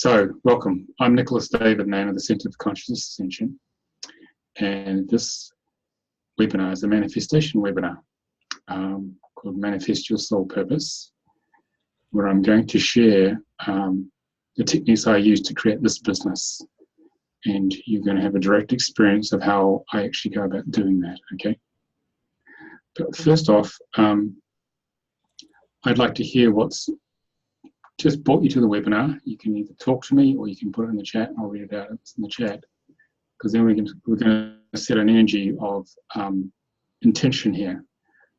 So, welcome. I'm Nicholas David, man of the Centre for Consciousness Ascension, and this webinar is a manifestation webinar called Manifest Your Soul Purpose, where I'm going to share the techniques I use to create this business, and you're going to have a direct experience of how I actually go about doing that, okay? But first off, I'd like to hear what's just brought you to the webinar. You can either talk to me or you can put it in the chat and I'll read it out. It's in the chat, because then we're going to set an energy of intention here,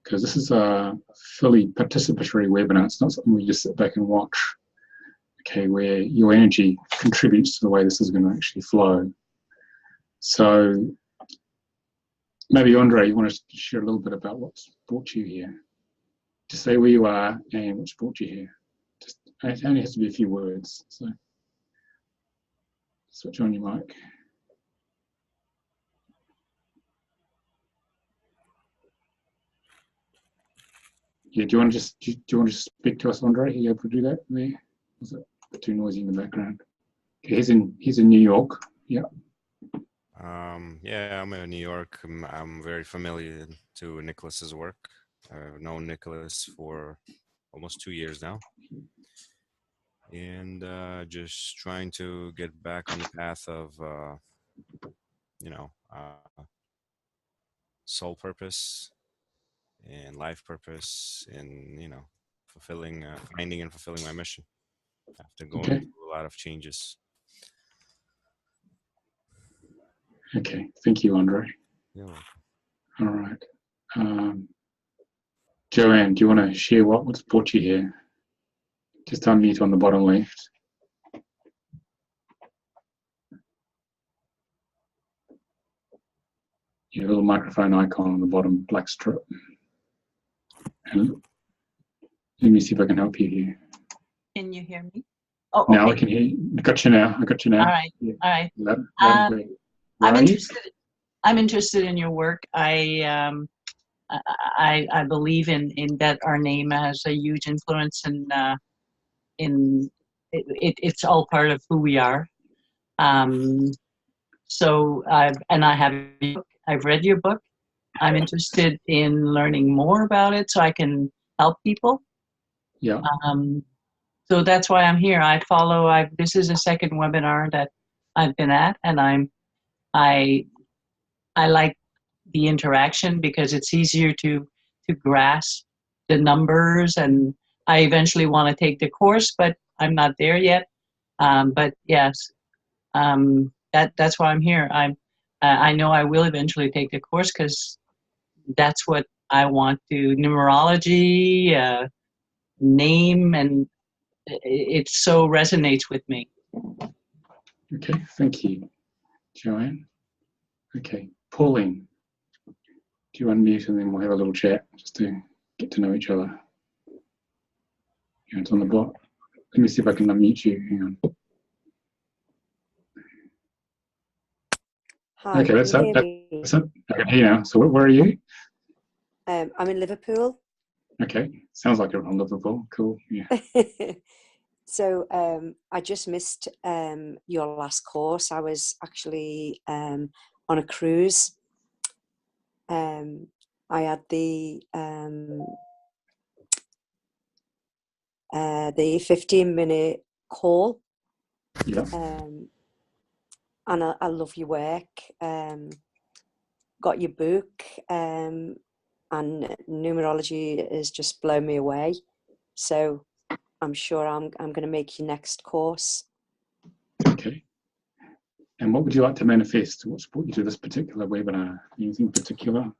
because this is a fully participatory webinar. It's not something we just sit back and watch, okay, where your energy contributes to the way this is going to actually flow. So maybe Andre, you want to share a little bit about what's brought you here? Just say where you are and what's brought you here. It only has to be a few words, so switch on your mic. Yeah, do you want to speak to us, Andre? Are you able to do that there? Was it too noisy in the background? Okay, he's in New York. Yeah. Yeah, I'm in New York. I'm very familiar to Nicholas's work. I've known Nicholas for almost 2 years now. And just trying to get back on the path of, soul purpose and life purpose, and finding and fulfilling my mission after going through a lot of changes. Okay, thank you, Andre. You're welcome. All right. Joanne, do you want to share what's brought you here? Just unmute on the bottom left. Your little microphone icon on the bottom black strip. And let me see if I can help you here. Can you hear me? Oh, now okay. I can hear you. I got you now. All right. Yeah. All right. I'm interested in your work. I believe in that our name has a huge influence in it's all part of who we are. So I've read your book. I'm interested in learning more about it so I can help people. Yeah. So that's why I'm here. This is a second webinar that I've been at, and I like the interaction because it's easier to grasp the numbers, and I eventually want to take the course, but I'm not there yet. But yes, that's why I'm here. I know I will eventually take the course because that's what I want to, numerology, name, and it so resonates with me. Okay, thank you, Joanne. Okay, Pauline, do you unmute and then we'll have a little chat just to get to know each other. Yeah, it's on the bot. Let me see if I can unmute you. Hang on. Hi, okay, that's up. That's up. I can hear you now. So where are you? I'm in Liverpool. Okay, sounds like you're from Liverpool. Cool. Yeah. So I just missed your last course. I was actually on a cruise. I had the 15-minute call. Yeah. And I love your work. Got your book, and numerology has just blown me away. So I'm sure I'm going to make your next course. Okay. And what would you like to manifest? What's brought you to this particular webinar? Anything particular?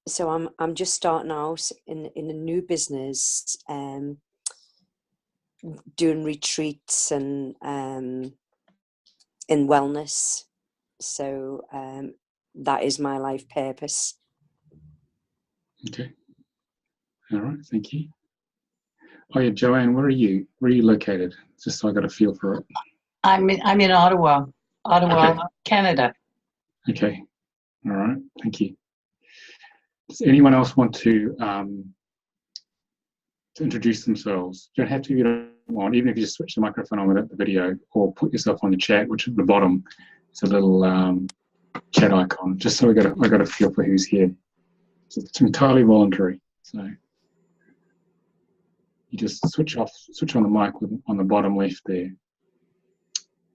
So I'm just starting out in a new business, doing retreats and in wellness. So that is my life purpose. Okay. All right. Thank you. Oh yeah, Joanne, where are you? Where are you located? Just so I got a feel for it. I'm in Ottawa, Okay. Canada. Okay. All right. Thank you. Does anyone else want to to introduce themselves. You don't have to if you don't want, even if you just switch the microphone on without the video, or put yourself on the chat, which at the bottom is a little chat icon, just so I got a feel for who's here. So it's entirely voluntary. So you just switch on the mic on the bottom left there.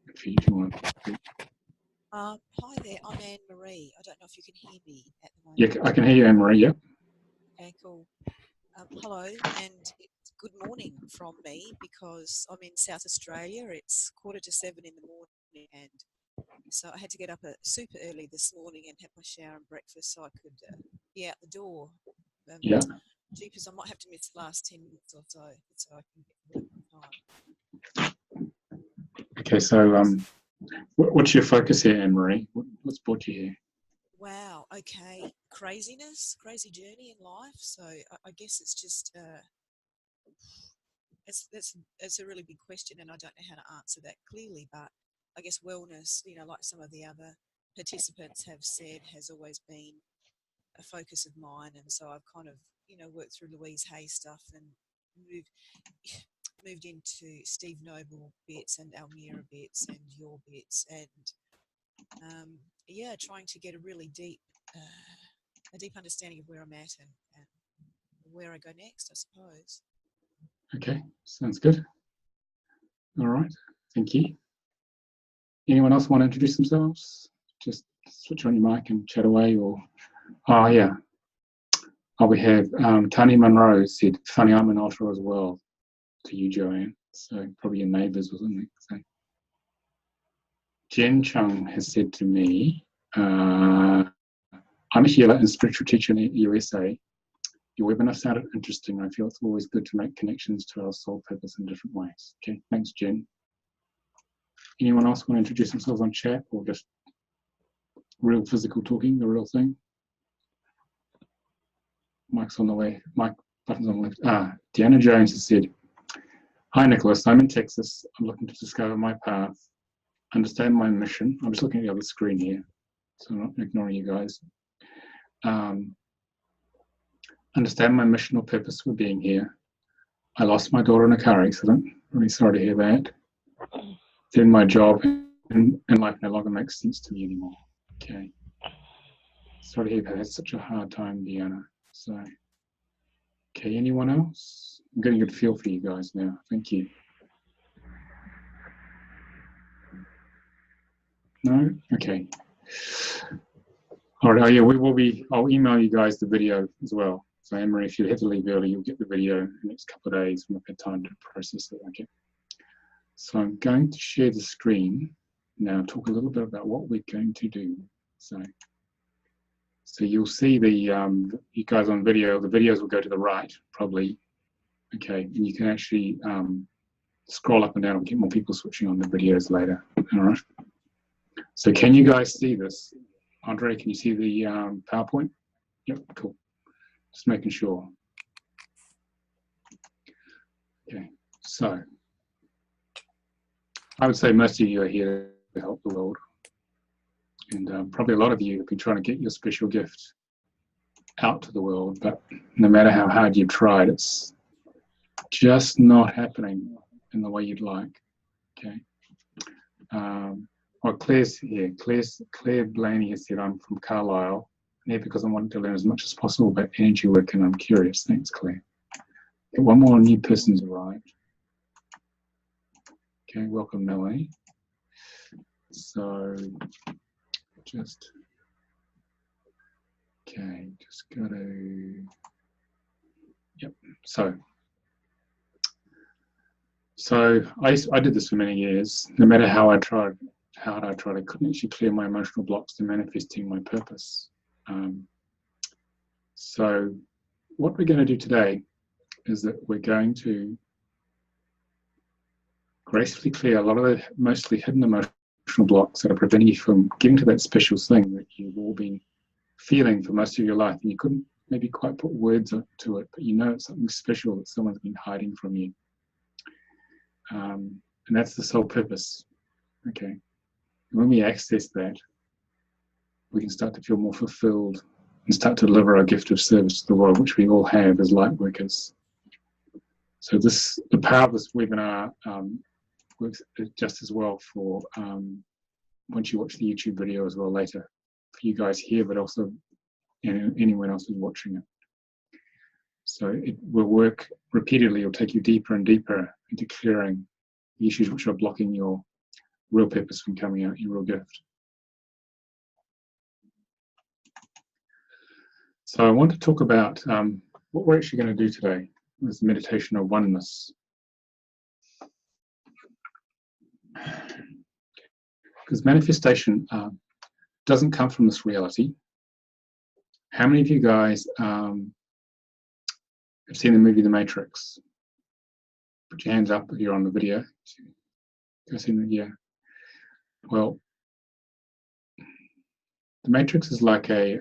If you want to speak. Hi there, I'm Anne-Marie. I don't know if you can hear me at the moment. Yeah, I can hear you, Anne-Marie, yeah. Okay, cool. Hello, and it's good morning from me because I'm in South Australia. It's 6:45 in the morning, and so I had to get up super early this morning and have my shower and breakfast so I could be out the door. Yeah. Jeepers, I might have to miss the last 10 minutes or so I can get to work on time. Okay, so what's your focus here, Anne-Marie? What's brought you here? Wow, okay. Crazy journey in life. So I guess it's just, it's a really big question and I don't know how to answer that clearly, but I guess wellness, like some of the other participants have said, has always been a focus of mine. And so I've kind of, worked through Louise Hay stuff and moved into Steve Noble bits and Almira bits and your bits and trying to get a really deep understanding of where I'm at and where I go next, I suppose. Okay, sounds good. All right, thank you. Anyone else want to introduce themselves? Just switch on your mic and chat away, or yeah. We have Tani Monroe said, "Funny, I'm an otter as well." To you, Joanne. So probably your neighbours, wasn't it? So Jen Chung has said to me, "I'm a healer and spiritual teacher in the USA. Your webinar sounded interesting. I feel it's always good to make connections to our soul purpose in different ways." Okay, thanks, Jen. Anyone else want to introduce themselves on chat or just real physical talking, the real thing? Mic's on the way. Mic button's on the left. Deanna Jones has said, "Hi, Nicholas. I'm in Texas. I'm looking to discover my path, understand my mission." I'm just looking at the other screen here, so I'm not ignoring you guys. Understand my mission or purpose for being here. I lost my daughter in a car accident. Really sorry to hear that. Then my job and life no longer makes sense to me anymore. Okay. Sorry to hear that. That's such a hard time, Deanna. So, okay, anyone else? I'm getting a good feel for you guys now. Thank you. No? Okay. All right. Oh, yeah, I'll email you guys the video as well. So, Anne-Marie, if you have to leave early, you'll get the video in the next couple of days when I've had time to process it. Okay. So, I'm going to share the screen now, talk a little bit about what we're going to do. So you'll see the you guys on video. The videos will go to the right, probably. Okay, and you can actually scroll up and down and get more people switching on the videos later. All right. So can you guys see this? Andre, can you see the PowerPoint? Yep, cool. Just making sure. Okay, so I would say most of you are here to help the world. And probably a lot of you have been trying to get your special gift out to the world, but no matter how hard you've tried, it's just not happening in the way you'd like. Okay. Well, Claire's here. Claire Blaney has said, "I'm from Carlisle. I'm here because I wanted to learn as much as possible about energy work, and I'm curious." Thanks, Claire. Okay, one more new person's arrived. Okay, welcome, Melanie. So, just go to, yep. So I did this for many years. No matter how hard I tried, I couldn't actually clear my emotional blocks to manifesting my purpose. So what we're going to do today is that we're going to gracefully clear a lot of the mostly hidden emotional blocks that are preventing you from getting to that special thing that you've all been feeling for most of your life, and you couldn't maybe quite put words to it, but you know it's something special that someone's been hiding from you. And that's the soul purpose. Okay. And when we access that, we can start to feel more fulfilled and start to deliver our gift of service to the world, which we all have as light workers. So the power of this webinar works just as well for once you watch the YouTube video as well later, for you guys here, but also anyone else who's watching it. So it will work repeatedly. It'll take you deeper and deeper into clearing the issues which are blocking your real purpose from coming out, your real gift. So I want to talk about what we're actually going to do today. This meditation of oneness. Because manifestation doesn't come from this reality. How many of you guys have seen the movie The Matrix? Put your hands up if you're on the video. I've seen it, yeah. Well, The Matrix is like a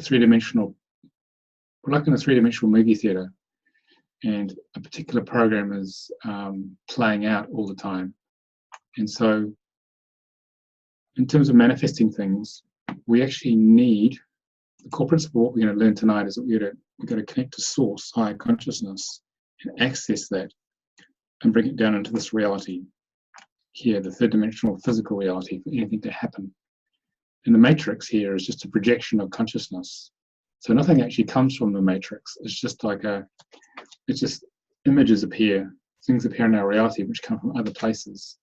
three-dimensional, like in a three-dimensional movie theater, and a particular program is playing out all the time. And so, in terms of manifesting things, we actually need, the core principle of what we're going to learn tonight is that we've got to connect to source, higher consciousness, and access that, and bring it down into this reality here, the third-dimensional physical reality, for anything to happen. And the matrix here is just a projection of consciousness. So nothing actually comes from the matrix. It's just like it's just images appear, things appear in our reality which come from other places.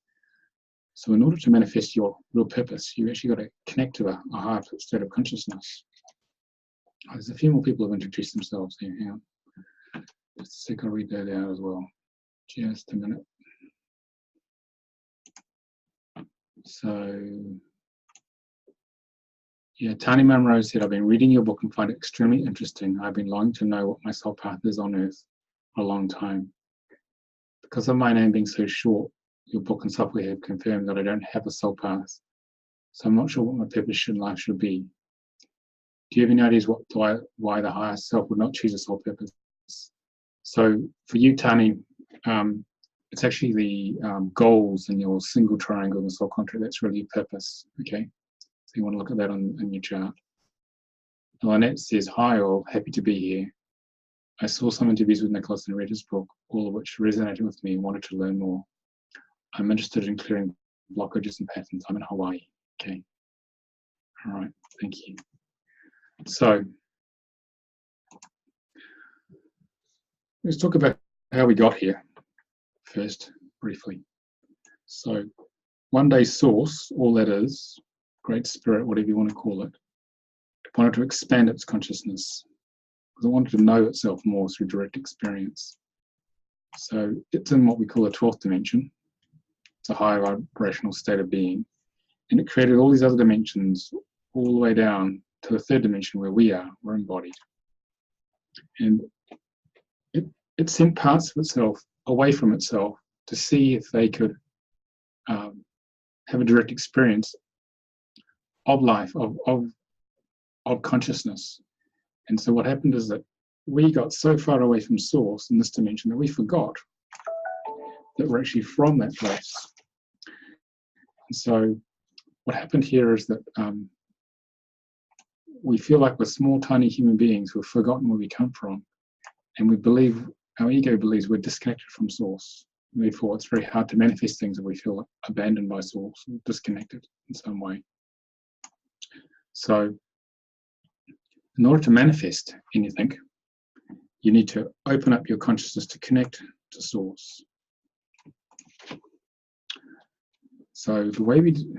So in order to manifest your real purpose, you actually got to connect to a higher state of consciousness. There's a few more people who have introduced themselves here. Hang on. Just a second, I'll read that out as well. Just a minute. So, yeah, Tani Monroe said, I've been reading your book and find it extremely interesting. I've been longing to know what my soul path is on earth for a long time. Because of my name being so short, your book and software have confirmed that I don't have a soul path. So I'm not sure what my purpose in life should be. Do you have any ideas why the higher self would not choose a soul purpose? So for you, Tani, it's actually the goals in your single triangle in the soul contract. That's really your purpose, okay? So you want to look at that in your chart. Lynette says, hi all, happy to be here. I saw some interviews with Nicholas and read his book, all of which resonated with me and wanted to learn more. I'm interested in clearing blockages and patterns. I'm in Hawaii. Okay. All right. Thank you. So let's talk about how we got here first, briefly. So one day source, all that is, great spirit, whatever you want to call it, wanted to expand its consciousness because it wanted to know itself more through direct experience. So it's in what we call a 12th dimension. It's a higher vibrational state of being. And it created all these other dimensions all the way down to the third dimension where we're embodied. And it sent parts of itself away from itself to see if they could have a direct experience of life, of consciousness. And so what happened is that we got so far away from source in this dimension that we forgot that we're actually from that place. And so what happened here is that we feel like we're small, tiny human beings who have forgotten where we come from. And we believe, our ego believes we're disconnected from source. Therefore, it's very hard to manifest things if we feel abandoned by source, disconnected in some way. So, in order to manifest anything, you need to open up your consciousness to connect to source. So the way we do,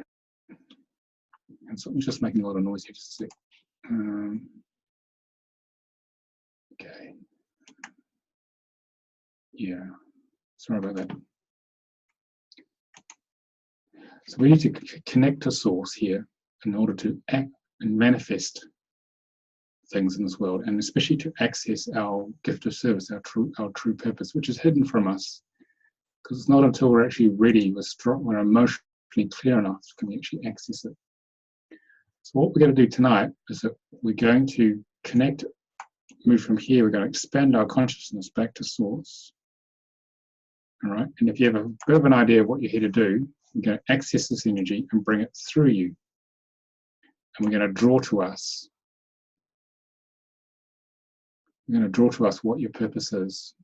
and something's just making a lot of noise here, just a sec. Okay. Yeah, sorry about that. So we need to connect to source here in order to act and manifest things in this world, and especially to access our gift of service, our true purpose, which is hidden from us, because it's not until we're actually ready, we're emotionally clear enough, can we actually access it. So what we're going to do tonight is that we're going to connect, move from here, we're going to expand our consciousness back to source. All right, and if you have a bit of an idea of what you're here to do, we're going to access this energy and bring it through you. And we're going to draw to us. We're going to draw to us what your purpose is.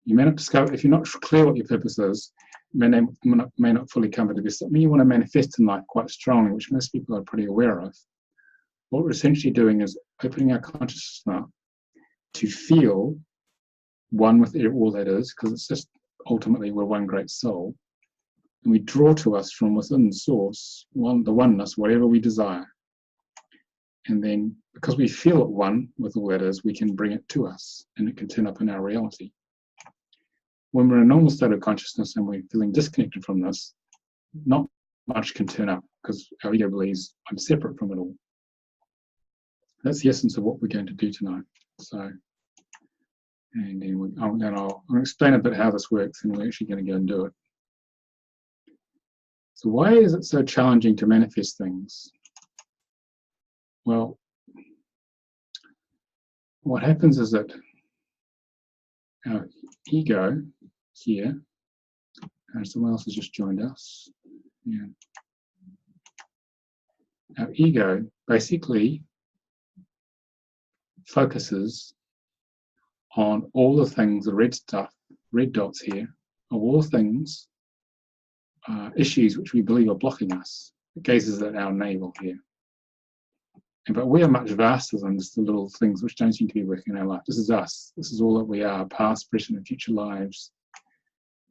You may not discover, if you're not clear what your purpose is, may not fully come to this. Something you want to manifest in life quite strongly, which most people are pretty aware of. What we're essentially doing is opening our consciousness up to feel one with all that is, because it's just ultimately we're one great soul. And we draw to us from within the source, the oneness, whatever we desire. And then, because we feel at one with all that is, we can bring it to us, and it can turn up in our reality. When we're in a normal state of consciousness and we're feeling disconnected from this, not much can turn up, because our ego believes I'm separate from it all. That's the essence of what we're going to do tonight. So, and then I'll explain a bit how this works, and we're actually going to go and do it. So why is it so challenging to manifest things? Well, what happens is that our ego here, and someone else has just joined us. Yeah. Our ego basically focuses on all the things, the red stuff, red dots here, of all things, issues which we believe are blocking us. It gazes at our navel here. But we are much vaster than just the little things which don't seem to be working in our life. This is us. This is all that we are, past, present, and future lives.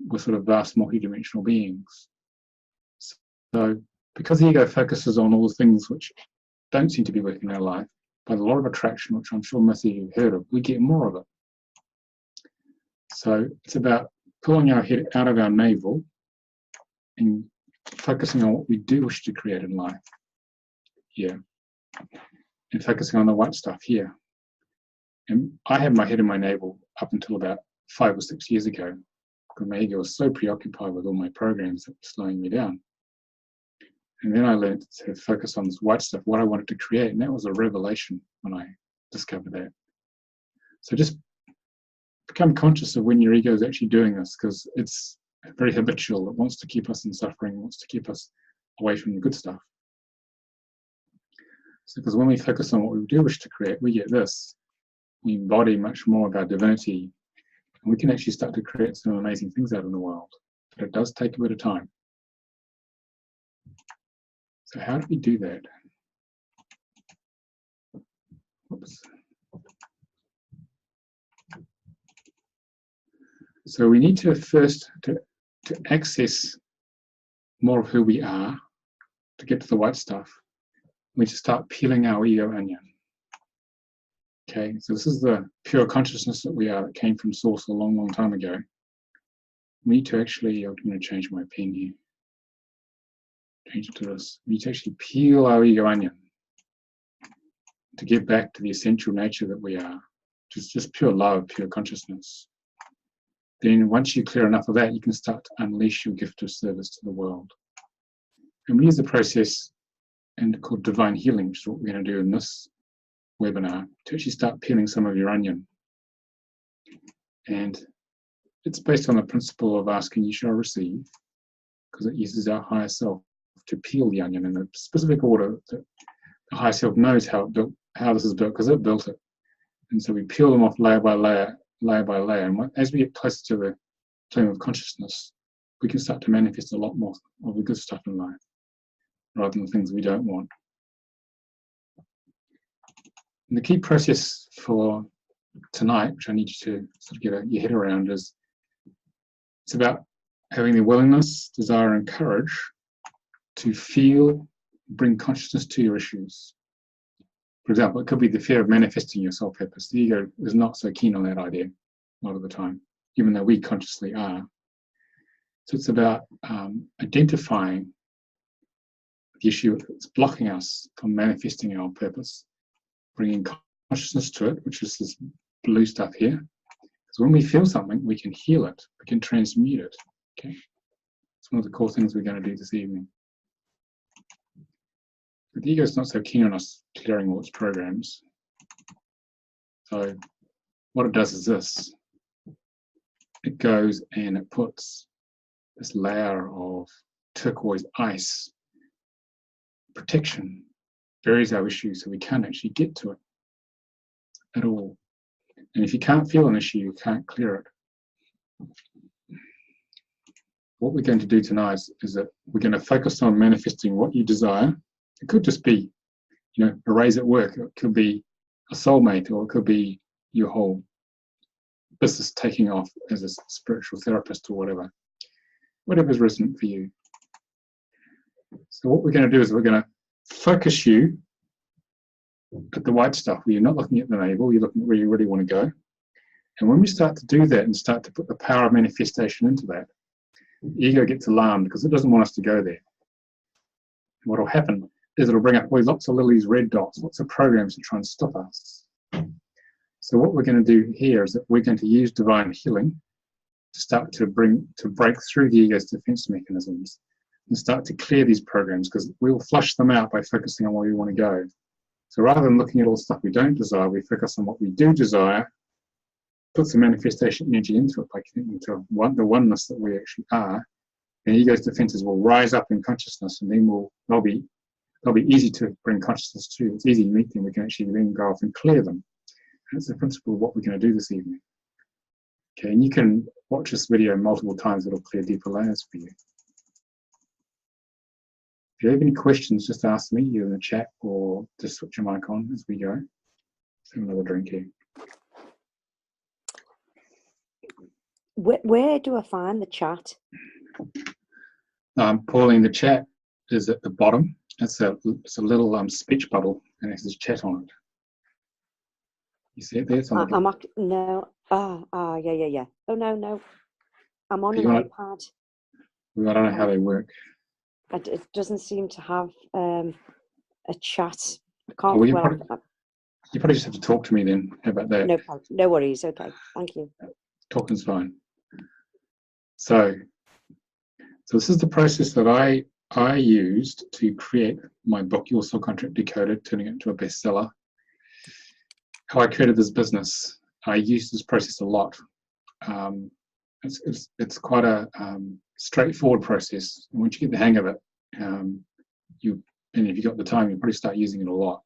We're sort of vast, multidimensional beings. So, because the ego focuses on all the things which don't seem to be working in our life, by the law of attraction, which I'm sure most of you have heard of, we get more of it. So it's about pulling our head out of our navel and focusing on what we do wish to create in life here, and focusing on the white stuff here. And I had my head in my navel up until about 5 or 6 years ago, because my ego was so preoccupied with all my programs that were slowing me down. And then I learned to focus on this white stuff, what I wanted to create, and that was a revelation when I discovered that. So just become conscious of when your ego is actually doing this, because it's very habitual. It wants to keep us in suffering, wants to keep us away from the good stuff. So because when we focus on what we do wish to create, we get this. We embody much more of our divinity, and we can actually start to create some amazing things out in the world. But it does take a bit of time. So how do we do that? Oops. So we need to first, to access more of who we are, to get to the white stuff, we need to start peeling our ego onion. Okay, so this is the pure consciousness that we are, that came from source a long, long time ago. We need to actually, I'm going to change my pen here. Change it to this. We need to actually peel our ego onion to get back to the essential nature that we are, just pure love, pure consciousness. Then once you clear enough of that, you can start to unleash your gift of service to the world. And we use the process and called divine healing, which is what we're going to do in this webinar, to actually start peeling some of your onion. And it's based on the principle of asking, you shall receive, because it uses our higher self to peel the onion in a specific order that the higher self knows how this is built, because it built it. And so we peel them off layer by layer, layer by layer. And as we get closer to the plane of consciousness, we can start to manifest a lot more of the good stuff in life, rather than the things we don't want. And the key process for tonight, which I need you to sort of get your head around, is it's about having the willingness, desire, and courage to feel, bring consciousness to your issues. For example, it could be the fear of manifesting your soul purpose. The ego is not so keen on that idea a lot of the time, even though we consciously are. So it's about identifying the issue that's blocking us from manifesting our purpose, bringing consciousness to it, which is this blue stuff here. Because when we feel something, we can heal it, we can transmute it. Okay, it's one of the core things we're going to do this evening. But the ego is not so keen on us clearing all its programs. So what it does is this. It goes and it puts this layer of turquoise ice protection, buries our issue so we can't actually get to it at all. And if you can't feel an issue, you can't clear it. what we're going to do tonight is that we're going to focus on manifesting what you desire. It could just be, a raise at work. It could be a soulmate, or it could be your whole business taking off as a spiritual therapist or whatever's resonant for you. So what we're going to do is we're going to focus you at the white stuff, where you're not looking at the navel, you're looking at where you really want to go. And when we start to do that and start to put the power of manifestation into that, the ego gets alarmed because it doesn't want us to go there. And what will happen is it'll bring up lots of these red dots, lots of programs to try and stop us. So what we're going to do here is that we're going to use divine healing to start to break through the ego's defense mechanisms and start to clear these programs, because we'll flush them out by focusing on where we want to go. So rather than looking at all the stuff we don't desire, we focus on what we do desire, put some manifestation energy into it by connecting to the oneness that we actually are. And ego's defenses will rise up in consciousness, and then they'll be easy to bring consciousness to. It's easy to meet them. We can actually then go off and clear them. And that's the principle of what we're going to do this evening. Okay, and you can watch this video multiple times. It'll clear deeper layers for you. If you have any questions, just ask me, either in the chat or just switch your mic on as we go. Let's have another drink here. Where do I find the chat? Pauline, the chat is at the bottom. It's a little speech bubble, and it says chat on it. You see it there? It's on the no. Yeah. Oh, no. I'm on an iPad. I don't know how they work. It doesn't seem to have a chat. I can't. Well, you probably just have to talk to me then. How about that? No worries. Okay, thank you. Talking's fine. So this is the process that I used to create my book, Your Soul Contract Decoded, turning it into a bestseller. How I created this business, I used this process a lot. It's quite a straightforward process. And once you get the hang of it, and if you've got the time, you'll probably start using it a lot.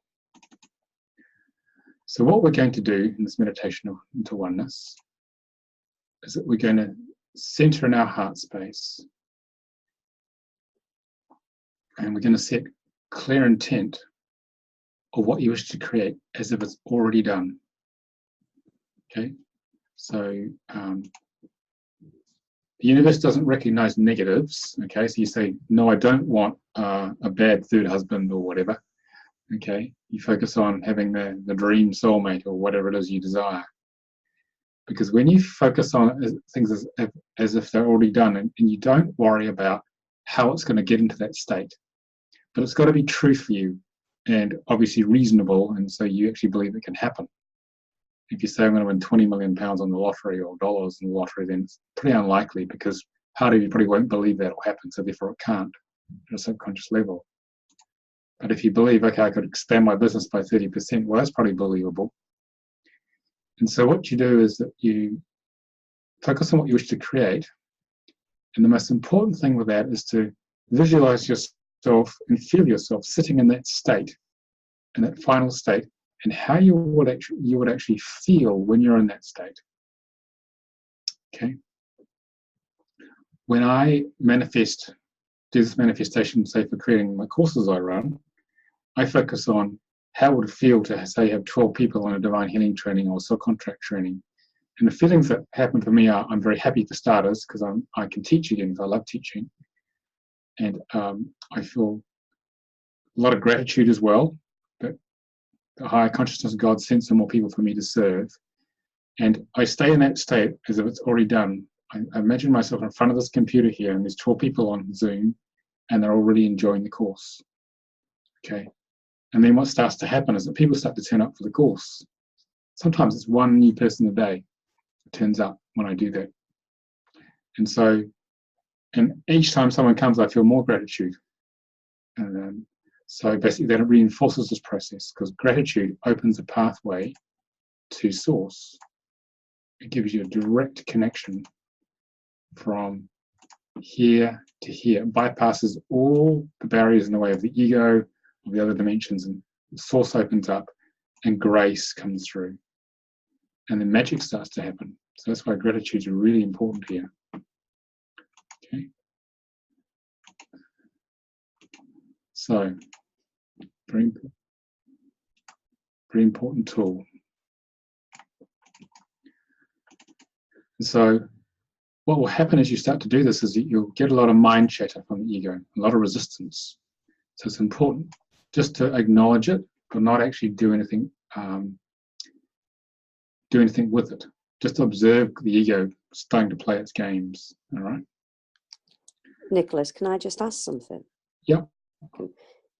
So what we're going to do in this meditation into oneness is that we're going to center in our heart space, and we're going to set clear intent of what you wish to create as if it's already done. Okay, so the universe doesn't recognize negatives. Okay, so you say, no, I don't want a bad third husband or whatever. Okay, you focus on having the dream soulmate or whatever it is you desire. Because when you focus on things as if they're already done, and you don't worry about how it's going to get into that state, but it's got to be true for you and obviously reasonable, and so you actually believe it can happen. If you say, I'm going to win 20 million pounds on the lottery or dollars in the lottery, then it's pretty unlikely, because part of you probably won't believe that will happen, so therefore it can't at a subconscious level. But if you believe, okay, I could expand my business by 30%, well, that's probably believable. And so what you do is that you focus on what you wish to create. And the most important thing with that is to visualize yourself and feel yourself sitting in that state, in that final state, and how you would actually feel when you're in that state. Okay. When I do this manifestation, say for creating my courses I run, I focus on how would it feel to, say, have 12 people on a divine healing training or soul contract training. And the feelings that happen for me are, I'm very happy for starters, because I can teach again, because I love teaching. And I feel a lot of gratitude as well, that the higher consciousness of God sent some more people for me to serve. And I stay in that state as if it's already done. I imagine myself in front of this computer here, and there's 12 people on Zoom, and they're all really enjoying the course. Okay. And then what starts to happen is that people start to turn up for the course. Sometimes it's one new person a day that turns up when I do that. And each time someone comes, I feel more gratitude. And so basically that reinforces this process, because gratitude opens a pathway to source. It gives you a direct connection from here to here. It bypasses all the barriers in the way of the ego, of the other dimensions, and the source opens up and grace comes through. And then magic starts to happen. So that's why gratitude is really important here. Okay. So, very important tool. So what will happen as you start to do this is that you'll get a lot of mind chatter from the ego, a lot of resistance. So it's important just to acknowledge it, but not actually do anything with it. Just observe the ego starting to play its games. All right. Nicholas, can I just ask something? Yeah.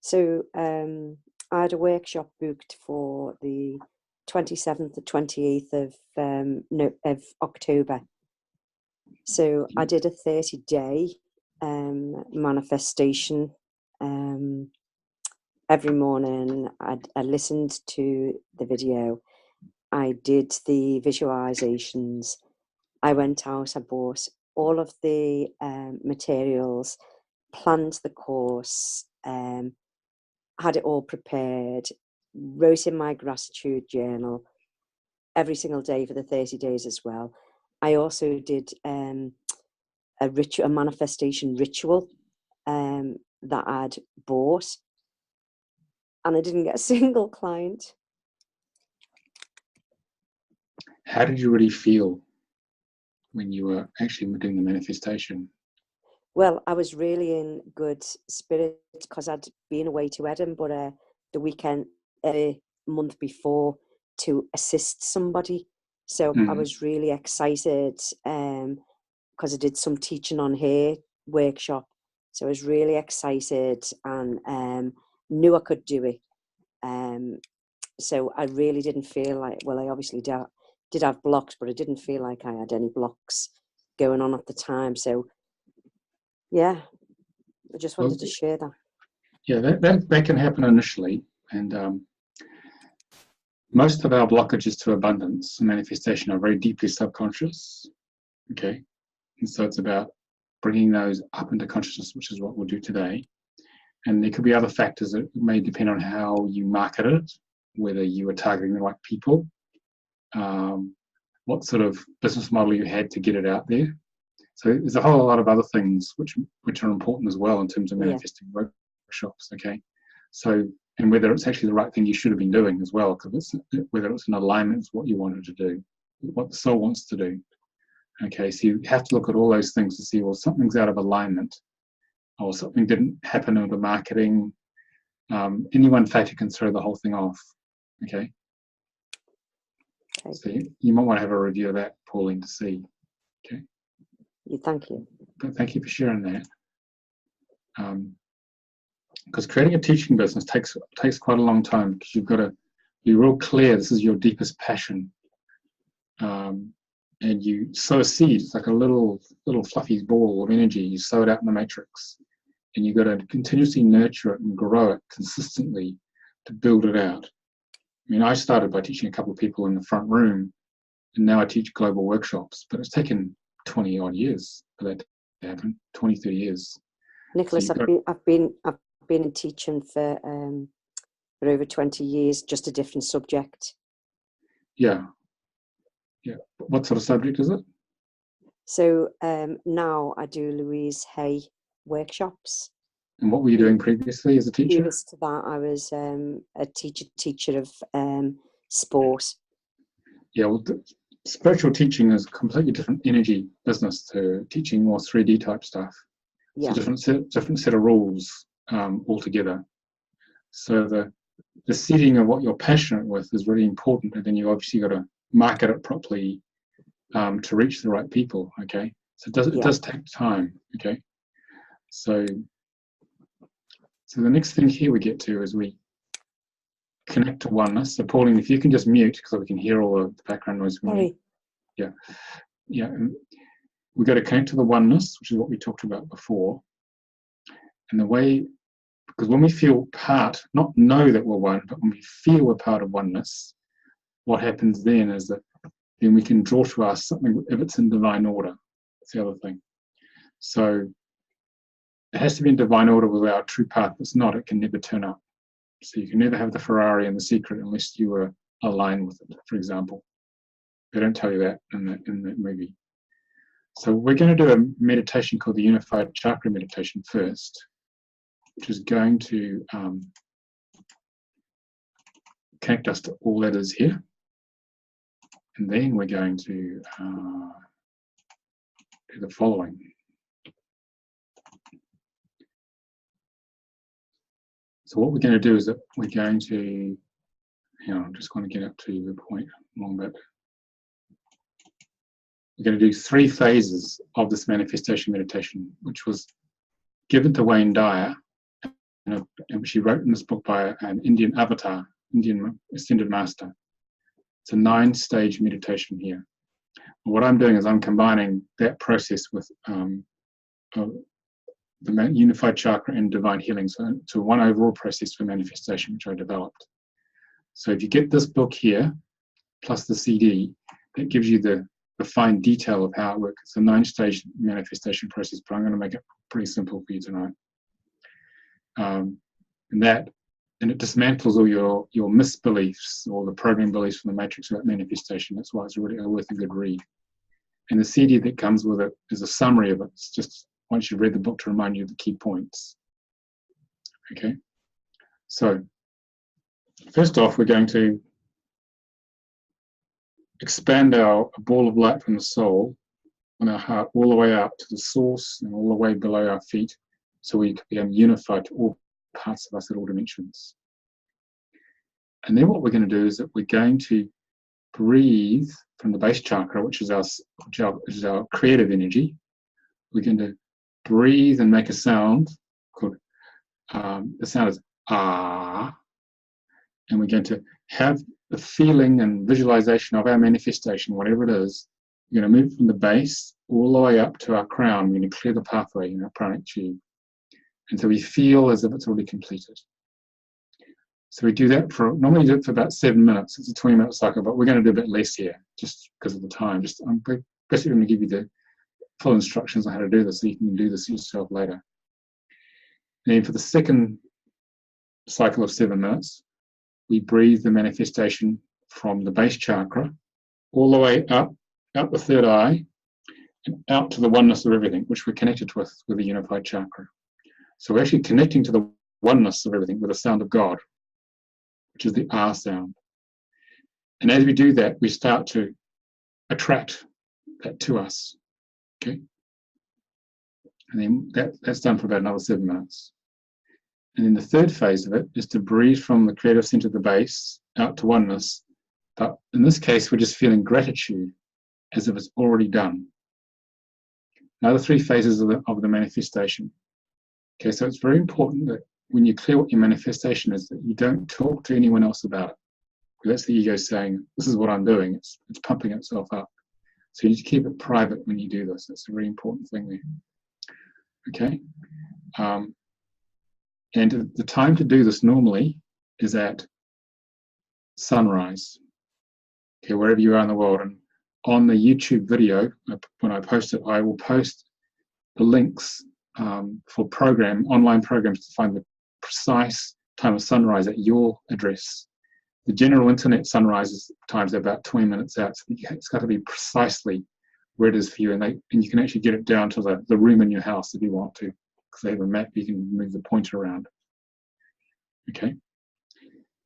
So I had a workshop booked for the 27th to 28th of October. So I did a 30-day manifestation. Every morning I listened to the video. I did the visualizations. I went out, I bought all of the materials, planned the course, had it all prepared, wrote in my gratitude journal every single day for the 30 days as well. I also did a manifestation ritual that I'd bought, and I didn't get a single client. How did you really feel when you were actually doing the manifestation? Well, I was really in good spirit because I'd been away to Edinburgh the weekend, a month before, to assist somebody. So I was really excited because I did some teaching on hair workshop. So I was really excited and knew I could do it. So I really didn't feel like, well, I obviously did have blocks, but I didn't feel like I had any blocks going on at the time. So yeah, I just wanted to share that. Yeah, that can happen initially, and most of our blockages to abundance and manifestation are very deeply subconscious. Okay, and so it's about bringing those up into consciousness, which is what we'll do today. And there could be other factors that may depend on how you market it, whether you are targeting the right people, what sort of business model you had to get it out there. So there's a whole lot of other things which are important as well in terms of manifesting workshops. Okay, so and whether it's actually the right thing you should have been doing as well, because whether it's in alignment with what you wanted to do, what the soul wants to do. Okay, so you have to look at all those things to see, well, something's out of alignment, or something didn't happen in the marketing. Any one factor can throw the whole thing off. Okay. So you might want to have a review of that, Pauline, to see. Okay. Thank you. But thank you for sharing that. Because creating a teaching business takes quite a long time, because you've got to be real clear this is your deepest passion. And you sow a seed. It's like a little fluffy ball of energy. You sow it out in the matrix, and you've got to continuously nurture it and grow it consistently to build it out. I mean, I started by teaching a couple of people in the front room, and now I teach global workshops, but it's taken 20 odd years for that to happen, 20, 30 years. Nicholas, So I've been in teaching for over 20 years, just a different subject. Yeah. What sort of subject is it? So now I do Louise Hay workshops. And what were you doing previously as a teacher? Previous to that, I was a teacher of sport. Yeah, well, spiritual teaching is a completely different energy business to teaching more 3D type stuff. Yeah. It's a different set of rules altogether. So the setting of what you're passionate with is really important, and then you obviously got to market it properly to reach the right people. Okay, so it does take time. Okay, so the next thing here we get to is we connect to oneness. So Pauline, if you can just mute, because we can hear all the background noise. Sorry. Yeah. And we got to connect to the oneness, which is what we talked about before. And the way, because when we feel part, not know that we're one, but when we feel we're part of oneness, what happens then is that then we can draw to us something if it's in divine order. That's the other thing. So it has to be in divine order with our true path. If it's not, it can never turn up. So you can never have the Ferrari and the secret unless you are aligned with it, for example. They don't tell you that in the movie. So we're going to do a meditation called the Unified Chakra Meditation first, which is going to connect us to all that is here. And then we're going to do the following. So what we're going to do is that we're going to, I'm just going to get up to the point a little bit. We're going to do 3 phases of this manifestation meditation, which was given to Wayne Dyer, and she wrote in this book by an Indian avatar, Indian ascended master. It's a 9-stage meditation here. What I'm doing is I'm combining that process with the unified chakra and divine healing, so one overall process for manifestation, which I developed. So if you get this book here, plus the CD, that gives you the fine detail of how it works. It's a 9-stage manifestation process, but I'm going to make it pretty simple for you tonight. And it dismantles all your misbeliefs or the program beliefs from the matrix about manifestation. That's why it's really worth a good read. And the CD that comes with it is a summary of it. It's just once you've read the book to remind you of the key points. Okay, so first off, we're going to expand our ball of light from the soul on our heart all the way out to the source and all the way below our feet, so we can become unified to all parts of us at all dimensions. And then what we're going to do is that we're going to breathe from the base chakra, which is our creative energy. We're going to breathe and make a sound called, the sound is ah, and we're going to have the feeling and visualization of our manifestation, whatever it is. We're going to move from the base all the way up to our crown. We're going to clear the pathway in our pranic tube. And so we feel as if it's already completed. So we do that normally do it for about 7 minutes. It's a 20-minute cycle, but we're going to do a bit less here just because of the time. I'm basically going to give you the full instructions on how to do this so you can do this yourself later. And then for the second cycle of 7 minutes, we breathe the manifestation from the base chakra all the way up, out the third eye, and out to the oneness of everything, which we're connected with the unified chakra. So we're actually connecting to the oneness of everything with the sound of God, which is the R sound. And as we do that, we start to attract that to us. Okay? And then that's done for about another 7 minutes. And then the third phase of it is to breathe from the creative center of the base out to oneness. But in this case, we're just feeling gratitude as if it's already done. Now the 3 phases of the manifestation. Okay, so it's very important that when you clear what your manifestation is, that you don't talk to anyone else about it. That's the ego saying, this is what I'm doing. It's pumping itself up. So you need to keep it private when you do this. That's a very important thing there. Okay? And the time to do this normally is at sunrise. Okay, wherever you are in the world. And on the YouTube video, when I post it, I will post the links for online programs to find the precise time of sunrise at your address. The general internet sunrise times are about 20 minutes out, so it's got to be precisely where it is for you, and you can actually get it down to the room in your house if you want to, because they have a map you can move the pointer around. Okay,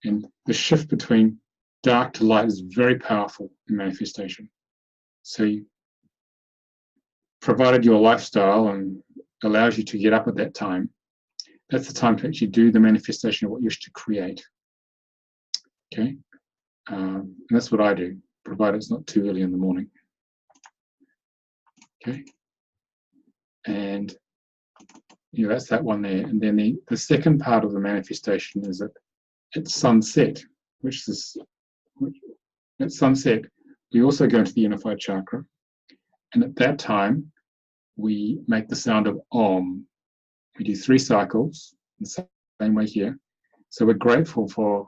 and the shift between dark to light is very powerful in manifestation. So provided your lifestyle and allows you to get up at that time, that's the time to actually do the manifestation of what you wish to create. Okay, and that's what I do, provided it's not too early in the morning. Okay, and that's that one there. And then the second part of the manifestation is that at sunset, at sunset, we also go into the unified chakra, and at that time, we make the sound of Om. We do 3 cycles, the same way here. So we're grateful for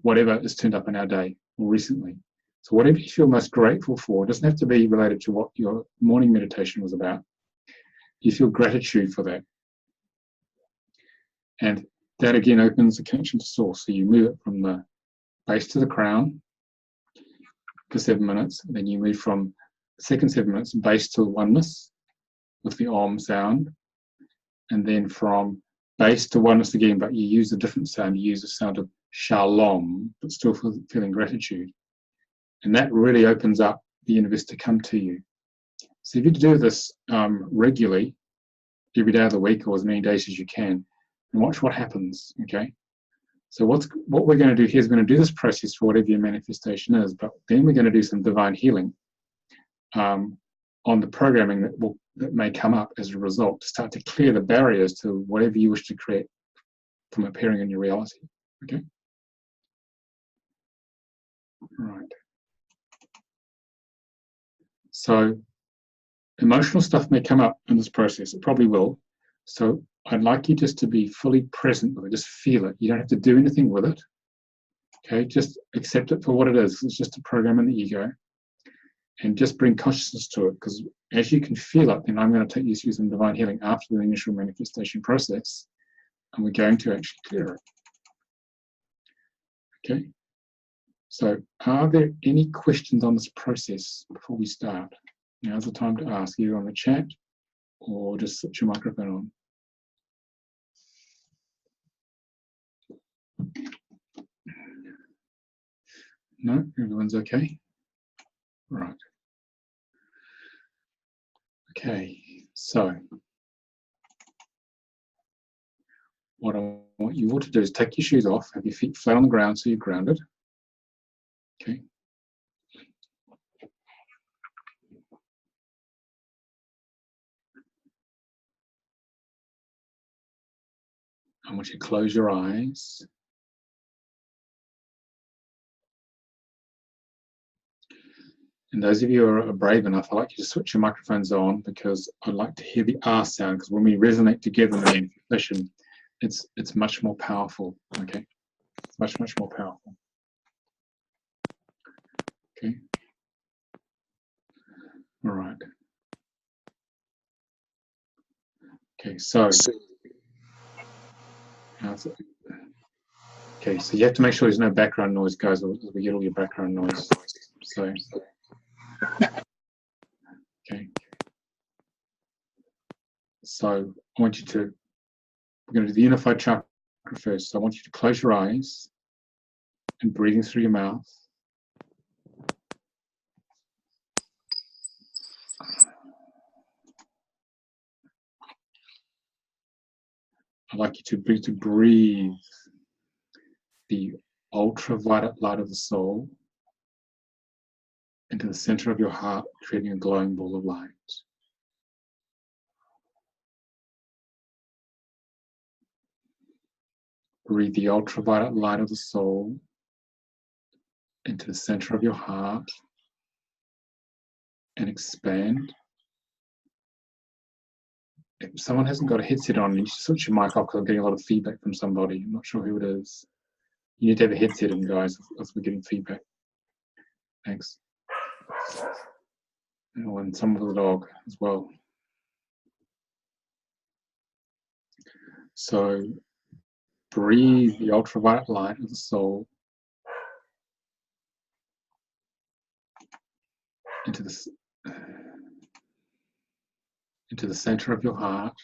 whatever has turned up in our day or recently. So whatever you feel most grateful for, it doesn't have to be related to what your morning meditation was about. You feel gratitude for that. And that again opens the connection to source. So you move it from the base to the crown, for 7 minutes. Then you move from the second 7 minutes base to oneness with the Om sound. And then from base to oneness again, but you use a different sound. You use the sound of Shalom, but still feeling gratitude. And that really opens up the universe to come to you. So if you do this regularly, every day of the week or as many days as you can, and watch what happens, okay? So what we're going to do here is we're going to do this process for whatever your manifestation is, but then we're going to do some divine healing on the programming that may come up as a result to start to clear the barriers to whatever you wish to create from appearing in your reality, okay? Right. So emotional stuff may come up in this process. It probably will. So I'd like you just to be fully present with it. Just feel it. You don't have to do anything with it. Okay, just accept it for what it is. It's just a program in the ego. And just bring consciousness to it, because as you can feel it, then I'm going to take you through some divine healing after the initial manifestation process, and we're going to actually clear it. Okay? So are there any questions on this process before we start? Now's the time to ask, either on the chat or just switch your microphone on. No, everyone's okay? Right. Okay, so what I want you all to do is take your shoes off, have your feet flat on the ground so you're grounded. Okay. I want you to close your eyes. And those of you who are brave enough, I'd like you to switch your microphones on, because I'd like to hear the R sound, because when we resonate together in the manifestation, it's much more powerful, okay? It's much, much more powerful. Okay? All right. Okay, so okay, so you have to make sure there's no background noise, guys, or we get all your background noise. So, okay. So I want you to, we're going to do the unified chakra first. So I want you to close your eyes and breathing through your mouth. I'd like you to breathe the ultraviolet light of the soul into the center of your heart, creating a glowing ball of light. Breathe the ultraviolet light of the soul into the center of your heart and expand. If someone hasn't got a headset on, you should switch your mic off, because I'm getting a lot of feedback from somebody. I'm not sure who it is. You need to have a headset in, guys, if we're getting feedback. Thanks. And some of the dog as well. So breathe the ultraviolet light of the soul into the center of your heart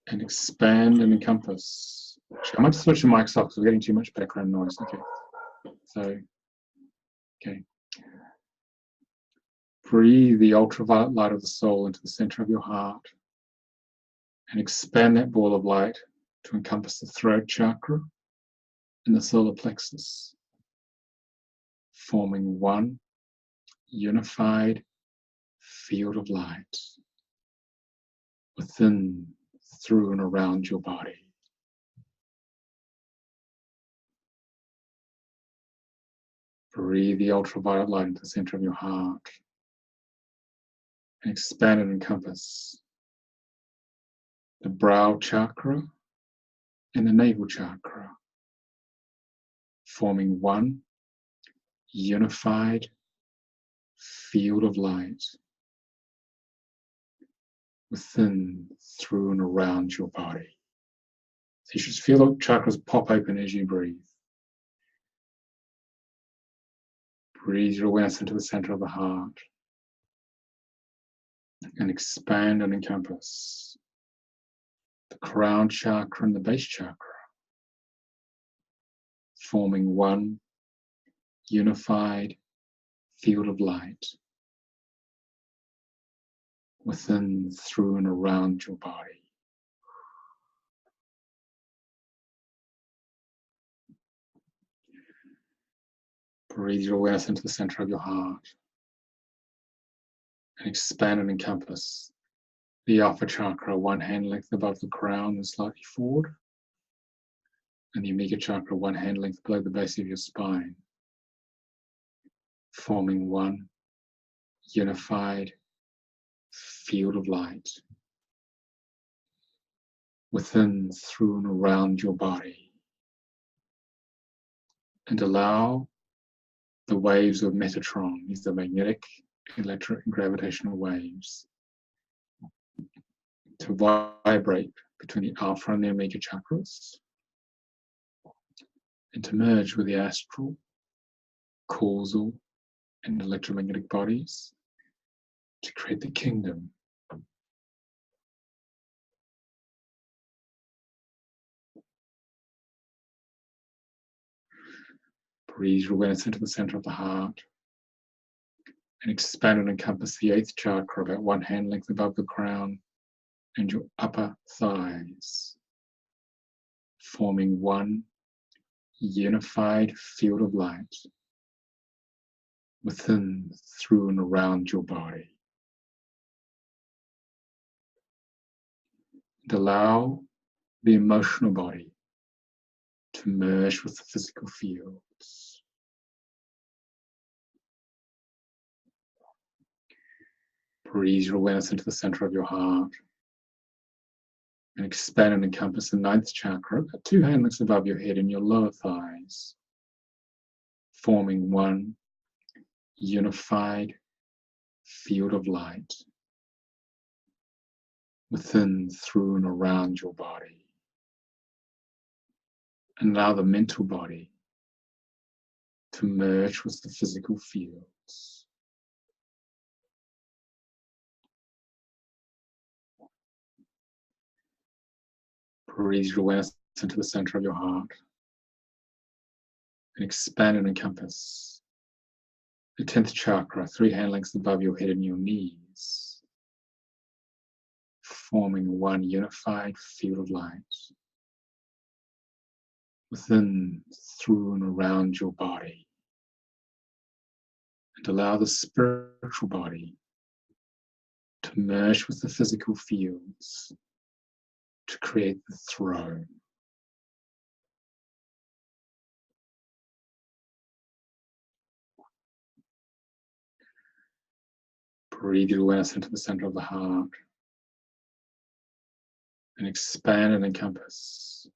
and expand and encompass. I might switch the mics off because we're getting too much background noise. Okay. So, okay. Breathe the ultraviolet light of the soul into the center of your heart and expand that ball of light to encompass the throat chakra and the solar plexus, forming one unified field of light within, through, and around your body. Breathe the ultraviolet light into the center of your heart and expand and encompass the brow chakra and the navel chakra, forming one unified field of light within, through, and around your body. So you should feel the chakras pop open as you breathe. Breathe your awareness into the center of the heart and expand and encompass the crown chakra and the base chakra, forming one unified field of light within, through, and around your body. Breathe your awareness into the center of your heart and expand and encompass the upper chakra, one hand length above the crown and slightly forward, and the Omega chakra, one hand length below the base of your spine, forming one unified field of light within, through, and around your body. And allow the waves of Metatron, these are magnetic, electric, and gravitational waves, to vibrate between the Alpha and the Omega chakras, and to merge with the astral, causal, and electromagnetic bodies to create the kingdom. Breathe your awareness into the center of the heart and expand and encompass the 8th chakra, about one hand length above the crown and your upper thighs, forming one unified field of light within, through, and around your body. And allow the emotional body to merge with the physical fields. Breathe your awareness into the center of your heart and expand and encompass the 9th chakra, about 2 hand lengths above your head and your lower thighs, forming one unified field of light within, through, and around your body. And allow the mental body to merge with the physical fields. Breathe your awareness into the center of your heart and expand and encompass the 10th chakra, 3 hand lengths above your head and your knees, forming one unified field of light within, through, and around your body. And allow the spiritual body to merge with the physical fields to create the throne. Breathe your awareness into the center of the heart and expand and encompass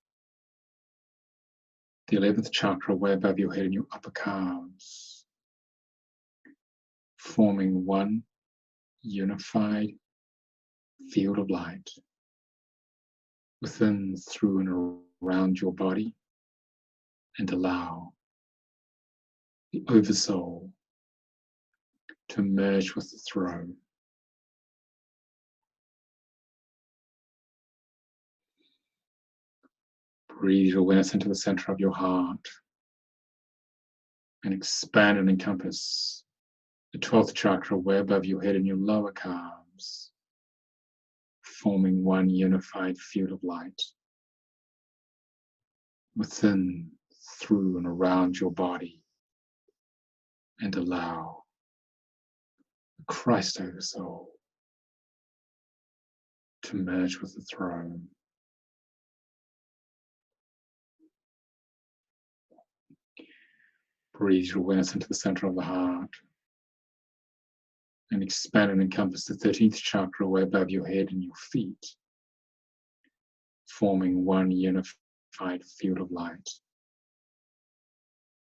the 11th chakra way above your head and your upper calves, forming one unified field of light within, through, and around your body. And allow the oversoul to merge with the throne. Breathe your awareness into the center of your heart and expand and encompass the 12th chakra way above your head and your lower calves, forming one unified field of light within, through, and around your body. And allow the Christ oversoul to merge with the throne. Breathe your awareness into the center of the heart and expand and encompass the 13th chakra way above your head and your feet, forming one unified field of light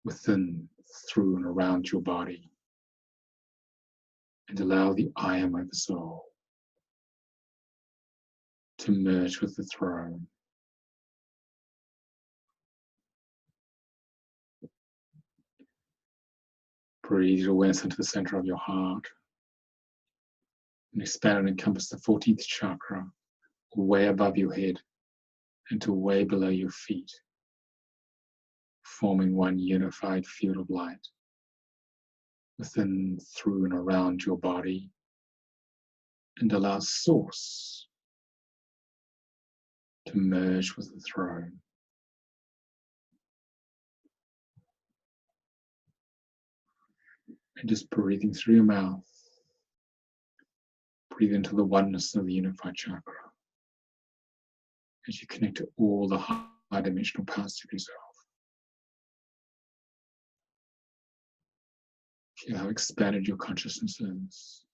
within, through, and around your body. And allow the I am oversoul to merge with the throne. Breathe your awareness into the center of your heart and expand and encompass the 14th chakra way above your head and to way below your feet, forming one unified field of light within, through, and around your body, and allow Source to merge with the throne. And just breathing through your mouth, breathe into the oneness of the unified chakra as you connect to all the high dimensional parts of yourself. Feel how expanded your consciousness is.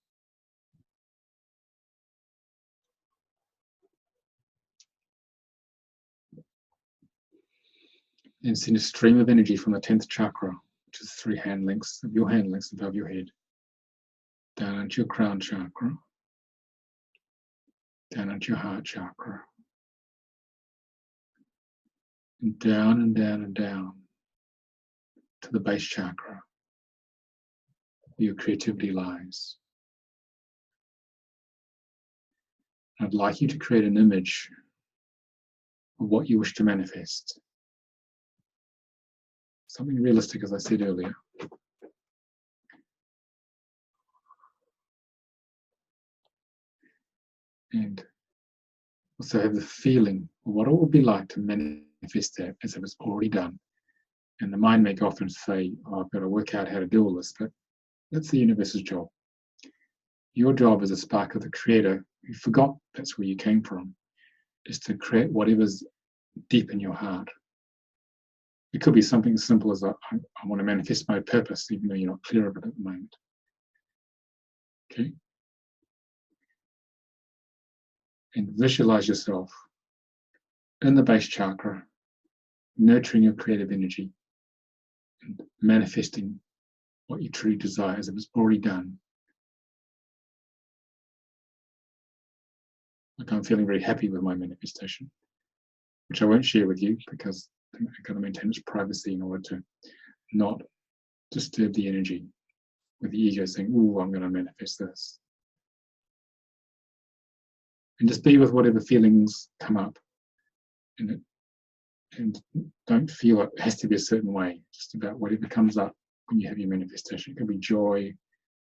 And send a stream of energy from the 10th chakra, which is 3 hand lengths of your hand lengths above your head, down into your crown chakra, down into your heart chakra, and down and down and down to the base chakra, where your creativity lies. I'd like you to create an image of what you wish to manifest. Something realistic, as I said earlier. And also have the feeling of what it would be like to manifest that as it was already done. And the mind may often say, oh, I've got to work out how to do all this, but that's the universe's job. Your job as a spark of the creator, who forgot that's where you came from, is to create whatever's deep in your heart. It could be something as simple as I want to manifest my purpose, even though you're not clear of it at the moment. Okay? And visualize yourself in the base chakra, nurturing your creative energy and manifesting what you truly desire as it was already done. Like I'm feeling very happy with my manifestation, which I won't share with you because I've got to maintain its privacy in order to not disturb the energy with the ego saying, oh, I'm going to manifest this. And just be with whatever feelings come up in it. And don't feel it has to be a certain way, just about whatever comes up when you have your manifestation. It could be joy,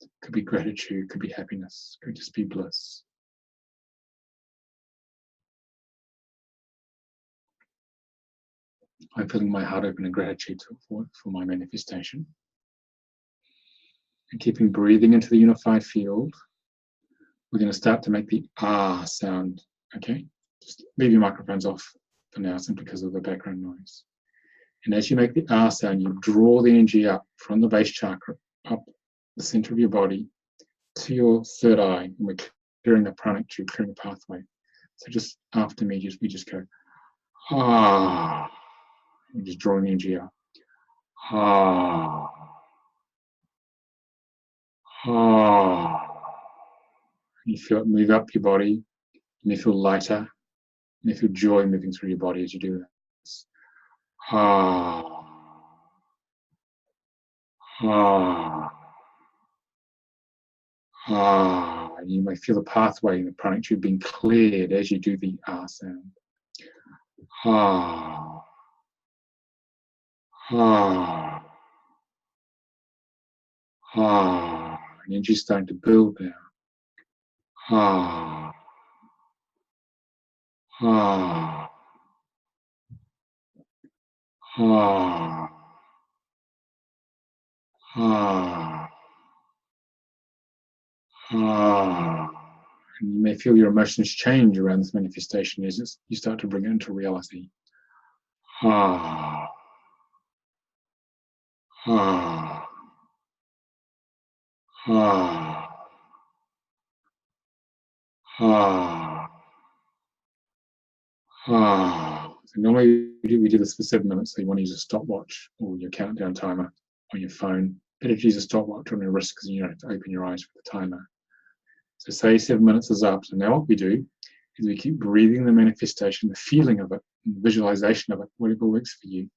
it could be gratitude, it could be happiness, it could just be bliss. I'm filling my heart open in gratitude for my manifestation. And keeping breathing into the unified field, we're going to start to make the ah sound, okay? Just leave your microphones off for now, simply because of the background noise. And as you make the ah sound, you draw the energy up from the base chakra, up the center of your body, to your third eye, and we're clearing the pranic tube, clearing the pathway. So just after me, we just go, ah. And just drawing the energy out. Ah. Ah. You feel it move up your body. You may feel lighter. You may feel joy moving through your body as you do this. Ah. Ah. Ah. And you may feel the pathway in the pranic tube being cleared as you do the ah sound. Ah. Ah. Ah. And energy starting to build now. Ah. Ah. Ah. Ah. Ah. And you may feel your emotions change around this manifestation as you start to bring it into reality. Ah. Ah. Ah. Ah. Ah. So normally we do this for 7 minutes, so you want to use a stopwatch or your countdown timer on your phone. Better to use a stopwatch on your wrist because you don't have to open your eyes with the timer. So say 7 minutes is up. So now what we do is we keep breathing the manifestation, the feeling of it, and the visualization of it, whatever works for you.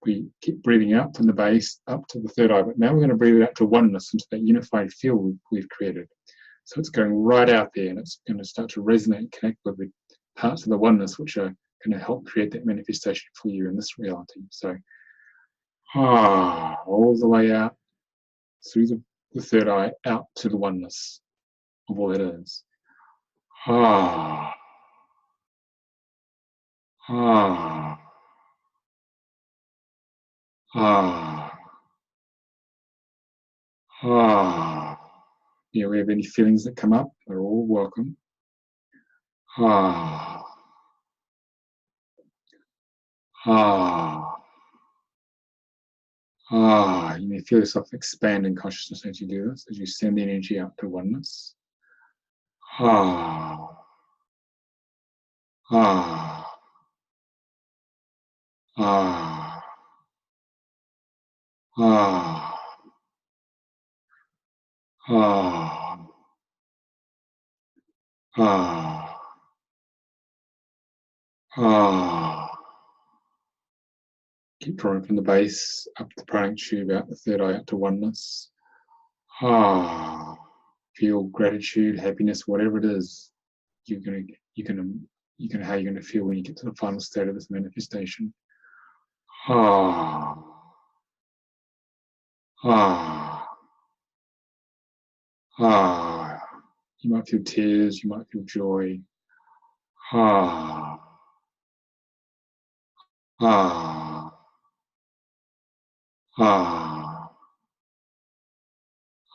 We keep breathing out from the base up to the third eye, but now we're going to breathe it out to oneness, into that unified field we've created. So it's going right out there, and it's going to start to resonate and connect with the parts of the oneness which are going to help create that manifestation for you in this reality. So all the way out through the third eye, out to the oneness of all it is. Ah. Ah. Ah. Ah. You know, we have any feelings that come up, they're all welcome. Ah. Ah. Ah. You may feel yourself expand in consciousness as you do this, as you send the energy out to oneness. Ah. Ah. Ah. Ah. Ah. Ah. Ah. Keep drawing from the base up the pranic tube, out the third eye, out to oneness. Ah. Feel gratitude, happiness, whatever it is how you're gonna feel when you get to the final state of this manifestation. Ah. Ah. Ah. You might feel tears, you might feel joy. Ah. Ah. Ah.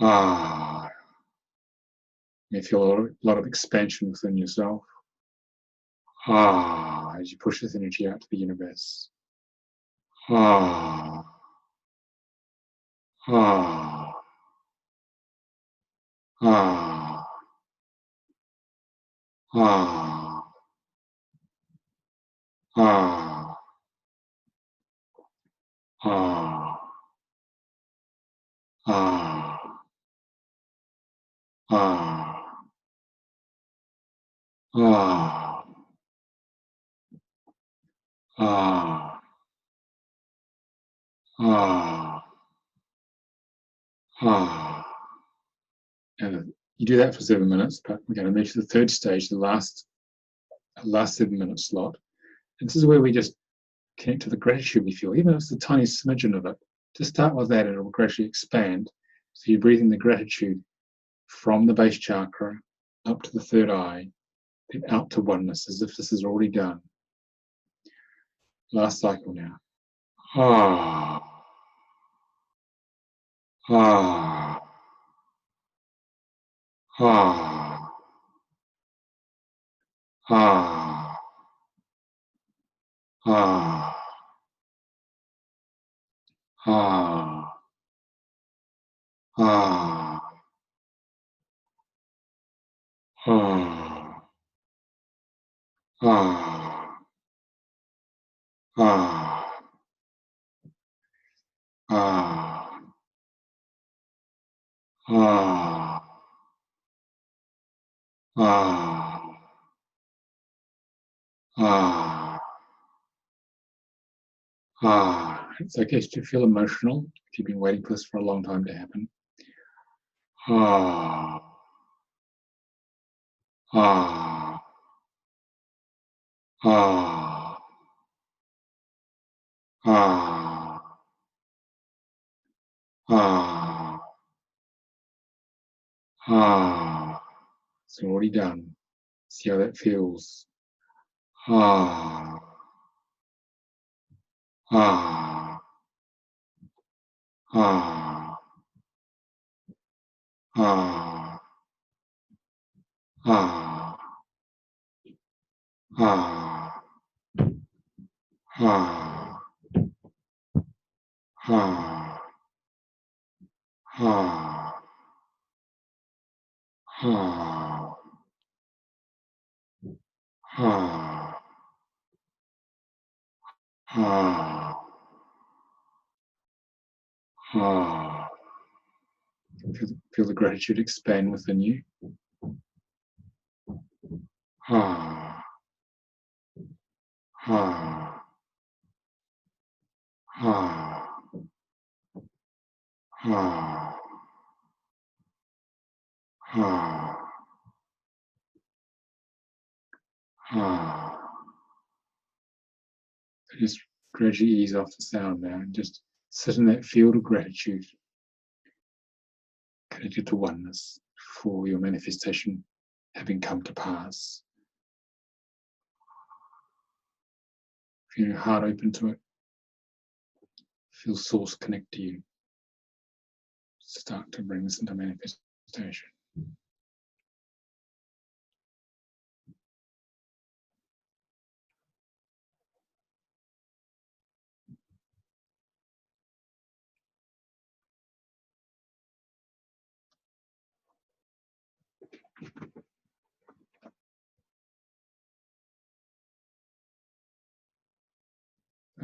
Ah. You may feel a lot of expansion within yourself. Ah. As you push this energy out to the universe. Ah. Ah. Ah. Ah. Ah. Ah. Ah. Ah. Ah. Ah. Ah. Ah. And you do that for 7 minutes, but we're going to move to the third stage, the last 7-minute slot. And this is where we just connect to the gratitude we feel, even if it's a tiny smidgen of it. Just start with that and it will gradually expand. So you're breathing the gratitude from the base chakra up to the third eye, then out to oneness, as if this is already done. Last cycle now. Ah. Ah. Ah. Ah. Ah. Ah. Ah. Ah. Ah. Ah. Ah. Ah. Ah. Ah. Ah. It's okay to feel emotional if you've been waiting for this for a long time to happen. Ah. Ah. Ah. Ah. Ah. Ah. It's already done. See how that feels. Ah. Ah. Ah. Ah. Ah. Ah. Ah. Ah. Ah. Ah. Ah. Ah. Ah. Feel the gratitude expand within you. Ah. Ah. Ah. Ah. Ah. Ah. Just gradually ease off the sound now and just sit in that field of gratitude, connected to oneness for your manifestation having come to pass. Feel your heart open to it. Feel source connect to you. Start to bring this into manifestation.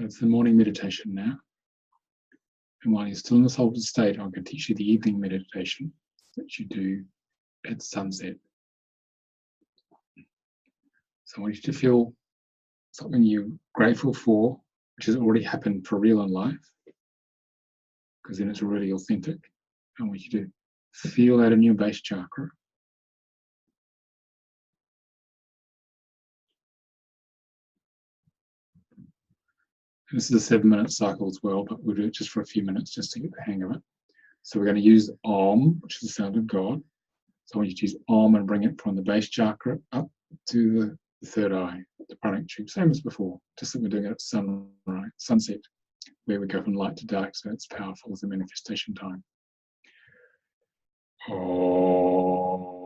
It's the morning meditation now. And while you're still in this altered state, I'm going to teach you the evening meditation that you do at sunset. So I want you to feel something you're grateful for, which has already happened for real in life, because then it's really authentic. I want you to feel that in your base chakra. This is a 7-minute cycle as well, but we'll do it just for a few minutes just to get the hang of it. So we're going to use Om, which is the sound of God. So I want you to use Om and bring it from the base chakra up to the third eye, the pranic tube, same as before, just that we're doing it at sunset, where we go from light to dark, so it's powerful as a manifestation time. Om.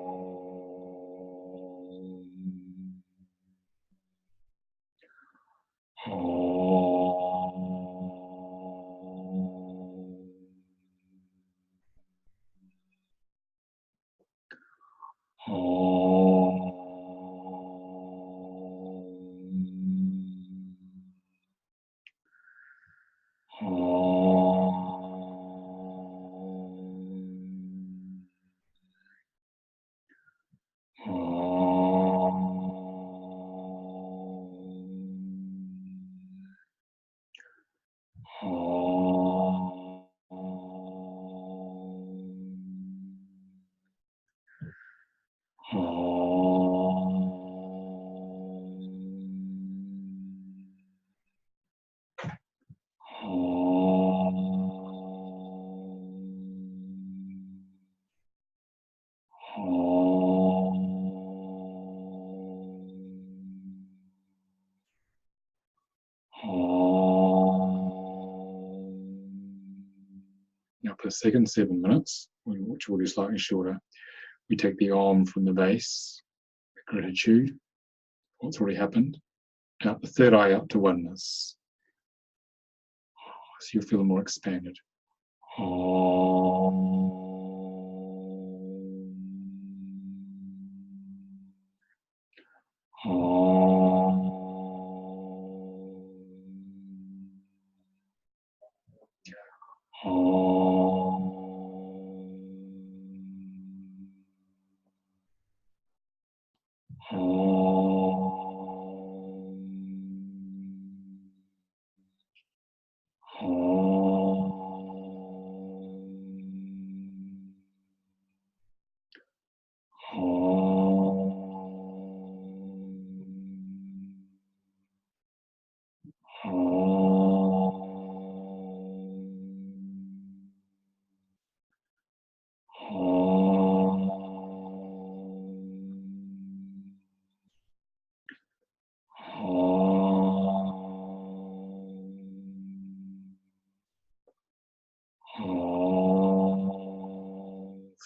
Now for the second 7 minutes, which will be slightly shorter, we take the Om from the base, the gratitude, what's already happened, out the third eye up to oneness. So you'll feel more expanded. Om. Om. Om.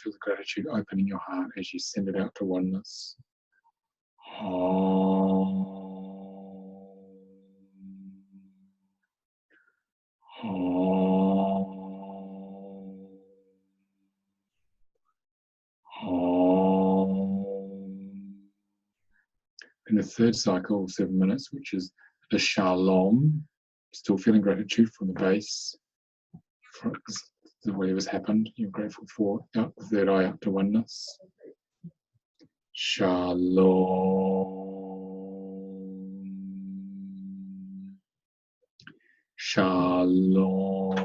Feel the gratitude open in your heart as you send it out to oneness. In the third cycle, 7 minutes, which is the Shalom, still feeling gratitude from the base, for whatever's happened, you're grateful for, out the third eye up to oneness. Shalom. Shalom.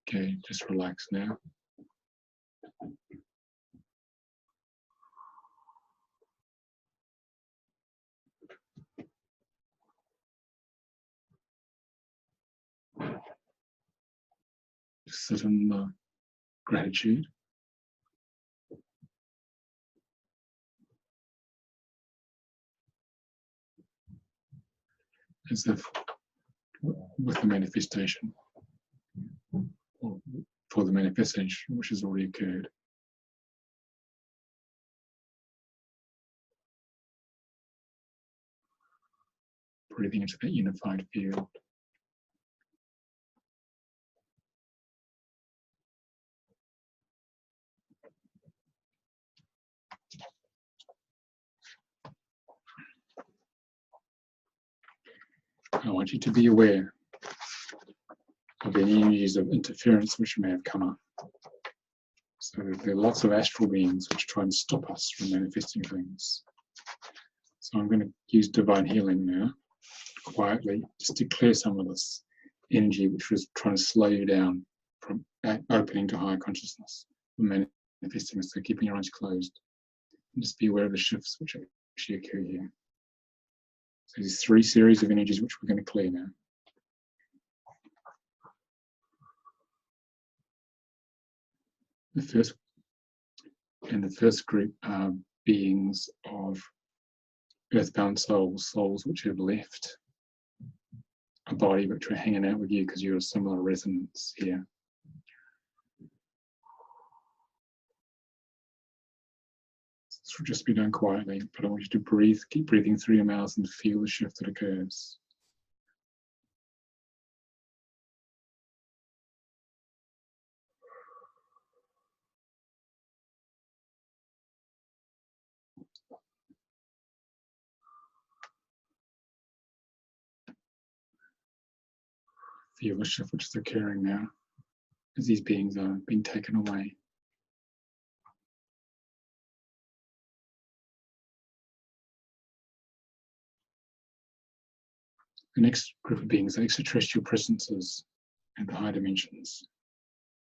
Okay, just relax now. Just sit in the gratitude. As if with the manifestation, or for the manifestation which has already occurred. Breathing into that unified field. I want you to be aware of any energies of interference which may have come up. So there are lots of astral beings which try and stop us from manifesting things. So I'm going to use divine healing now, quietly, just to clear some of this energy which was trying to slow you down from opening to higher consciousness, from manifesting. So keeping your eyes closed, and just be aware of the shifts which actually occur here. So there's 3 series of energies which we're going to clear now. The first group are beings of earthbound souls, souls which have left a body but are hanging out with you because you're a similar resonance here. This will just be done quietly, but I want you to breathe, keep breathing through your mouth and feel the shift that occurs. Feel the shift which is occurring now as these beings are being taken away. The next group of beings are extraterrestrial presences at the high dimensions.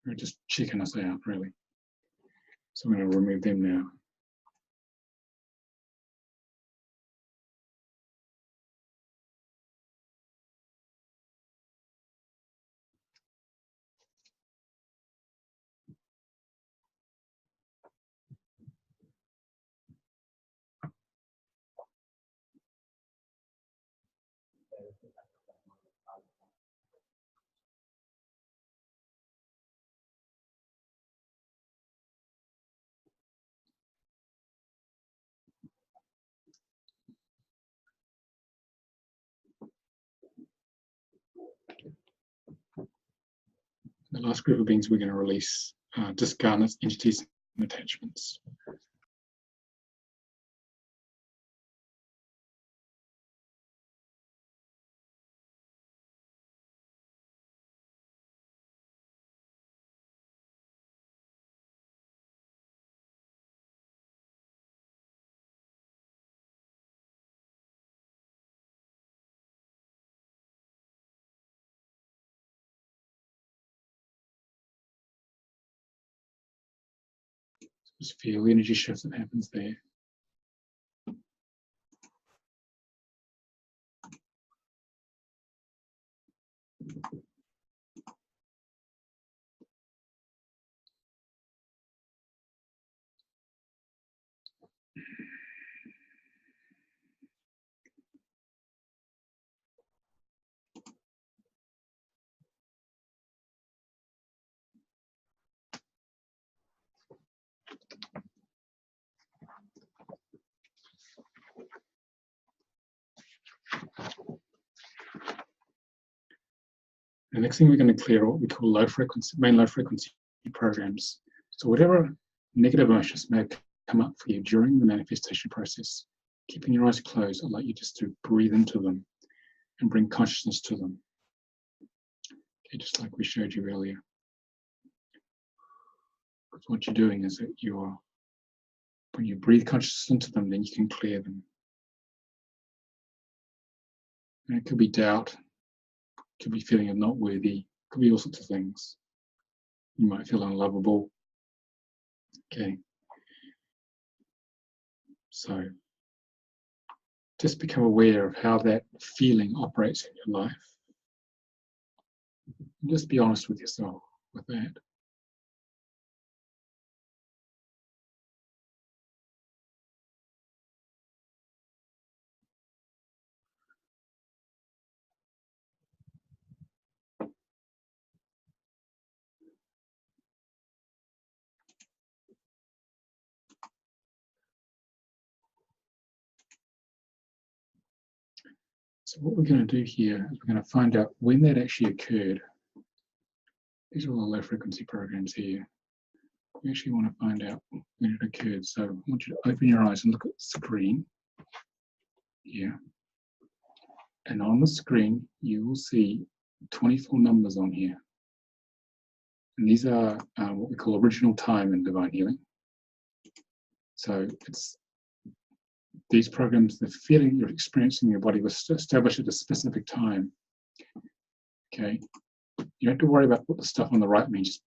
They're just checking us out, really. So I'm going to remove them now. The last group of beings we're going to release discarnate entities and attachments. Just feel the energy shift that happens there. The next thing we're going to clear are what we call main low frequency programs. So whatever negative emotions may come up for you during the manifestation process, keeping your eyes closed, I'd like you just to breathe into them and bring consciousness to them. Okay, just like we showed you earlier. Because what you're doing is that when you breathe consciousness into them, then you can clear them. And it could be doubt, could be feeling of not worthy, could be all sorts of things. You might feel unlovable. Okay. So just become aware of how that feeling operates in your life. And just be honest with yourself with that. So what we're going to do here is we're going to find out when that actually occurred. These are all the low frequency programs here. We actually want to find out when it occurred. So I want you to open your eyes and look at the screen here. And on the screen, you will see 24 numbers on here. And these are what we call original time in divine healing. So it's these programs, the feeling you're experiencing in your body was established at a specific time. Okay, you don't have to worry about what the stuff on the right means.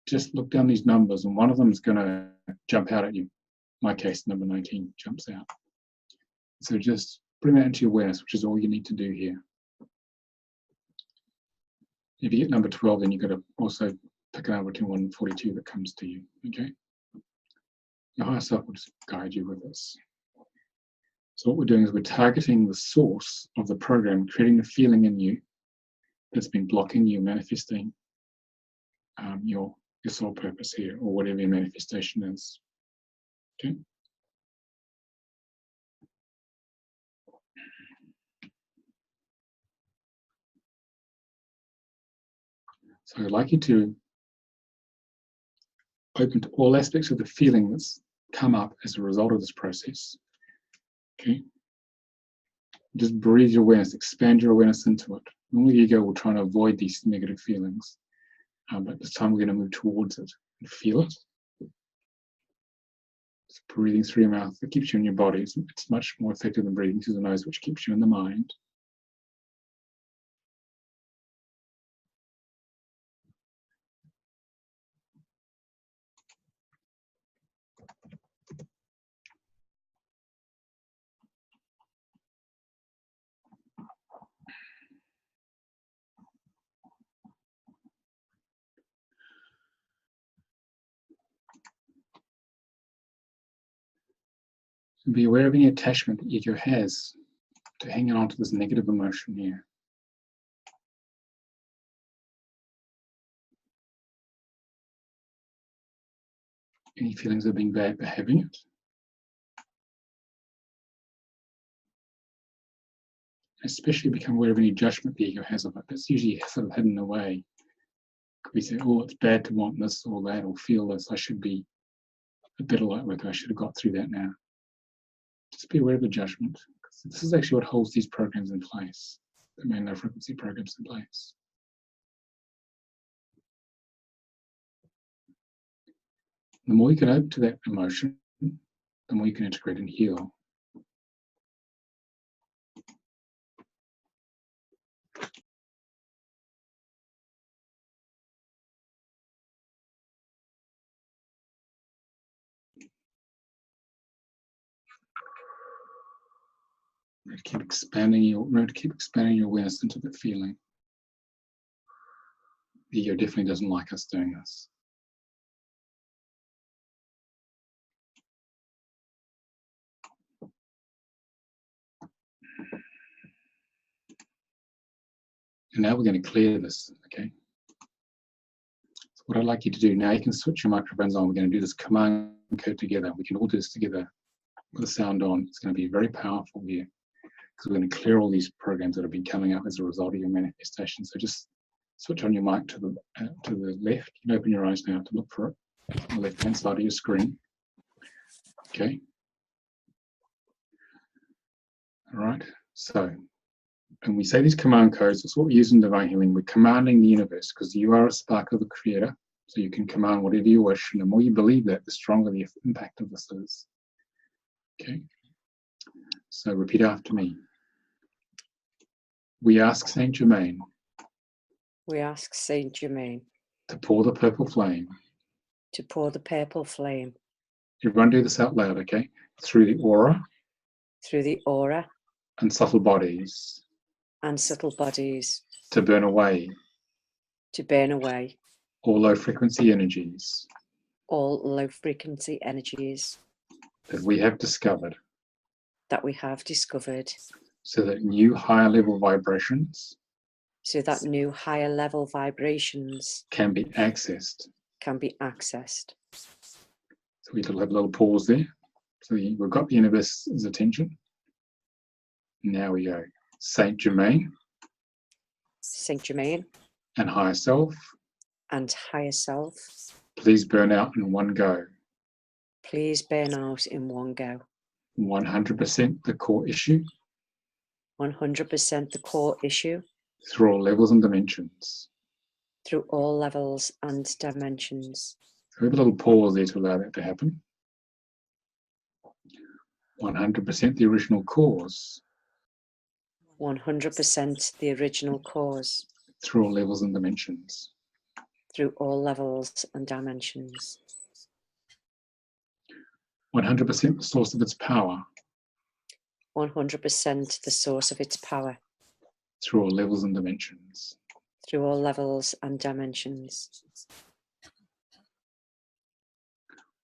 Just look down these numbers, and one of them is going to jump out at you. In my case, number 19 jumps out. So just bring that into your awareness, which is all you need to do here. If you get number 12, then you've got to also pick a number between 1 and 42 that comes to you. Okay, your higher self will just guide you with this. So what we're doing is we're targeting the source of the program, creating a feeling in you that's been blocking you manifesting your soul purpose here, or whatever your manifestation is. Okay. So I'd like you to open to all aspects of the feeling that's come up as a result of this process. Okay. Just breathe your awareness, expand your awareness into it. Normally the ego will try to avoid these negative feelings, but this time we're going to move towards it and feel it. So breathing through your mouth, that keeps you in your body. It's much more effective than breathing through the nose, which keeps you in the mind. And be aware of any attachment the ego has to hanging on to this negative emotion here. Any feelings of being bad for having it. Especially become aware of any judgment the ego has of it. That's usually sort of hidden away. We say, oh, it's bad to want this or that or feel this. I should be a better light worker. I should have got through that now. Just be aware of the judgment. This is actually what holds these programs in place, the main low frequency programs in place. The more you can open to that emotion, the more you can integrate and heal. Keep expanding your awareness into the feeling. The ego definitely doesn't like us doing this. And now we're going to clear this, okay? So what I'd like you to do, now you can switch your microphones on. We're going to do this command code together. We can all do this together with the sound on. It's going to be very powerful here because we're going to clear all these programs that have been coming up as a result of your manifestation. So just switch on your mic to the left. You can open your eyes now to look for it on the left-hand side of your screen. Okay. All right. So, and we say these command codes, that's what we use in Divine Healing. We're commanding the universe because you are a spark of the Creator. So you can command whatever you wish. And the more you believe that, the stronger the impact of this is. Okay. So repeat after me. We ask Saint Germain. We ask Saint Germain To pour the purple flame. to pour the purple flame. Everyone do this out loud, okay? Through the aura. Through the aura. And subtle bodies. And subtle bodies. To burn away. To burn away. All low frequency energies. All low frequency energies. That we have discovered. That we have discovered. So that new higher level vibrations. So that new higher level vibrations. Can be accessed. Can be accessed. So we have a little pause there. So we've got the universe's attention. Now we go. Saint Germain. Saint Germain. And higher self. And higher self. Please burn out in one go. Please burn out in one go. 100% the core issue. 100% the core issue. Through all levels and dimensions. Through all levels and dimensions. So we have a little pause there to allow that to happen. 100% the original cause. 100% the original cause. Through all levels and dimensions. Through all levels and dimensions. 100% the source of its power. 100% the source of its power. Through all levels and dimensions. Through all levels and dimensions.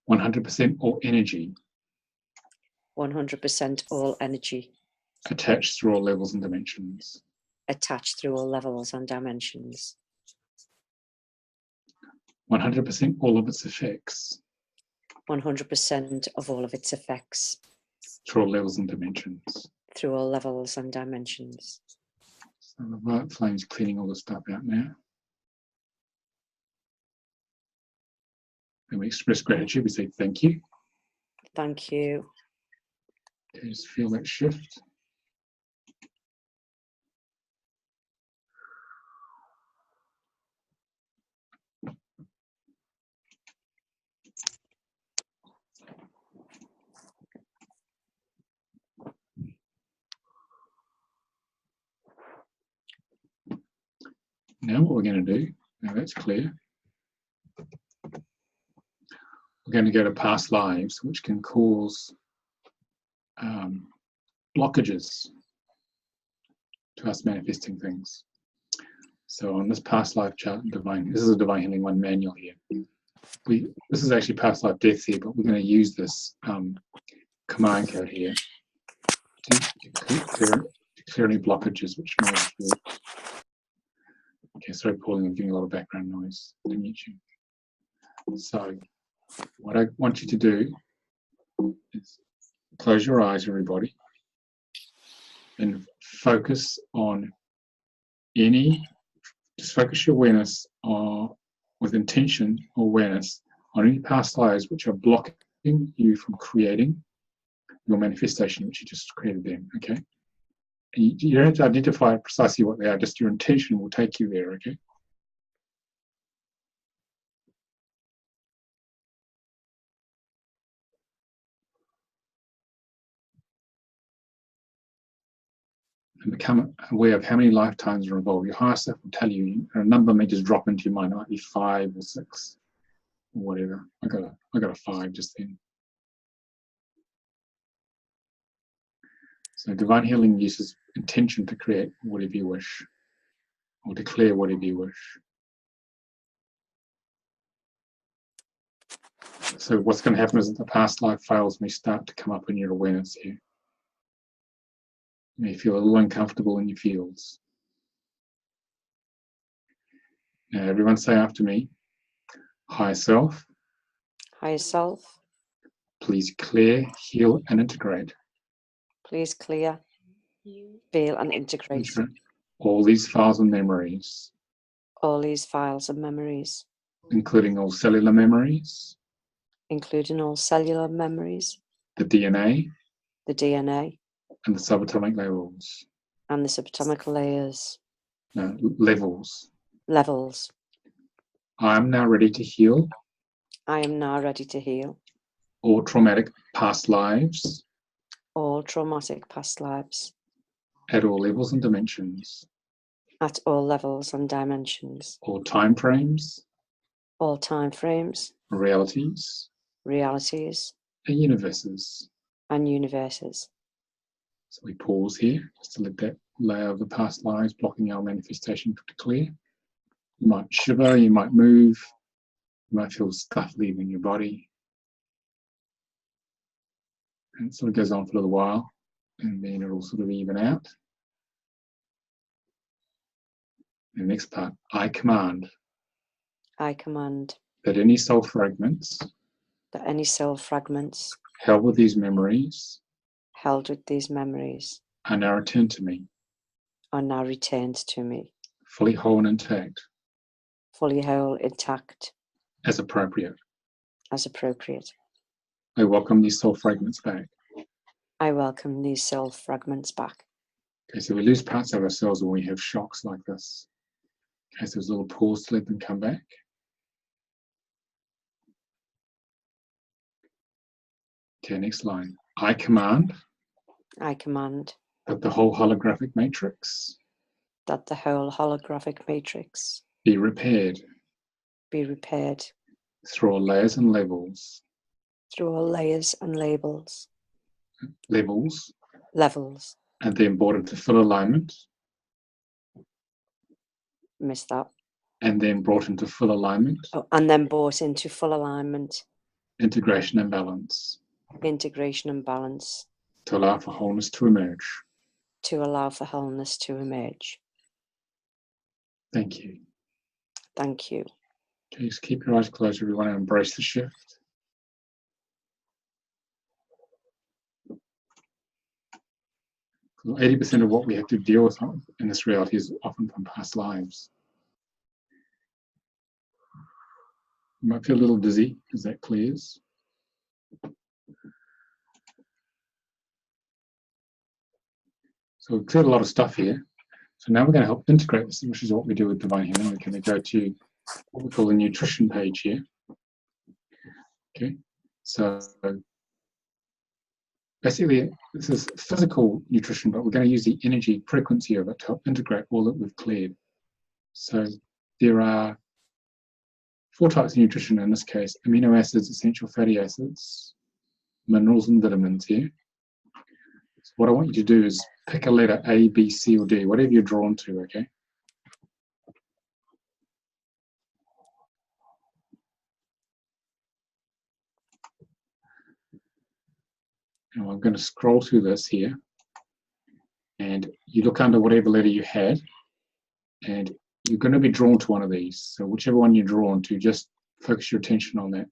100% all energy. 100% all energy. Attached through all levels and dimensions. Attached through all levels and dimensions. 100% all of its effects. 100% of all of its effects. Through all levels and dimensions. Through all levels and dimensions. So the violet flame's cleaning all the stuff out now. And we express gratitude, we say thank you. Thank you. Okay, just feel that shift. Now what we're going to do, now that's clear, we're going to go to past lives, which can cause blockages to us manifesting things. So on this past life chart, this is a Divine Healing 1 manual here. This is actually past life death here, but we're going to use this command code here to clear any blockages which may have been. Okay, sorry, Pauline, I'm getting a lot of background noise to mute you. So, what I want you to do is close your eyes, everybody, and focus on just focus your awareness with intention or awareness on any past lives which are blocking you from creating your manifestation, which you just created them, okay? And you don't have to identify precisely what they are, just your intention will take you there, okay? And become aware of how many lifetimes are involved. Your higher self will tell you, a number may just drop into your mind. It might be 5 or 6 or whatever. I got a 5 just then. So divine healing uses intention to create whatever you wish, or declare whatever you wish. So what's going to happen is that the past life fails may start to come up in your awareness here. You may feel a little uncomfortable in your fields. Now everyone say after me, higher self, Higher self, please clear, heal and integrate. please clear, feel and integrate all these files and memories, all these files and memories, including all cellular memories, including all cellular memories, the DNA, the DNA, and the subatomic levels. and the subatomic layers, No, levels. levels. I am now ready to heal I am now ready to heal all traumatic past lives all traumatic past lives at all levels and dimensions, at all levels and dimensions, all time frames, all time frames, realities, realities, and universes. and universes. So we pause here just to let that layer of the past lives blocking our manifestation to clear. You might shiver, you might move, you might feel stuff leaving your body. And it sort of goes on for a little while, and then it'll sort of even out. The next part, I command I command that any soul fragments that any soul fragments held with these memories held with these memories are now returned to me, are now returned to me, fully whole and intact, fully whole, intact, as appropriate. as appropriate. I welcome these soul fragments back. I welcome these soul fragments back. Okay, so we lose parts of ourselves when we have shocks like this. Okay, so there's a little pause to let them come back. Okay, next line. I command I command that the whole holographic matrix that the whole holographic matrix be repaired be repaired through all layers and levels, through all layers and levels. and then brought into full alignment, Missed that. and then brought into full alignment, Oh, and then brought into full alignment, integration and balance, integration and balance, to allow for wholeness to emerge. to allow for wholeness to emerge. Thank you. Thank you. Okay, just keep your eyes closed, everyone, and embrace the shift. Because 80% of what we have to deal with in this reality is often from past lives. You might feel a little dizzy as that clears. So we've cleared a lot of stuff here. So now we're going to help integrate this, which is what we do with divine healing. We're going to go to what we call the nutrition page here. Okay, so basically this is physical nutrition, but we're going to use the energy frequency of it to help integrate all that we've cleared. So there are 4 types of nutrition in this case: amino acids, essential fatty acids, minerals and vitamins here. So what I want you to do is pick a letter A, B, C or D, whatever you're drawn to, okay? Now I'm going to scroll through this here, and you look under whatever letter you had, and you're going to be drawn to one of these. So whichever one you're drawn to, just focus your attention on that.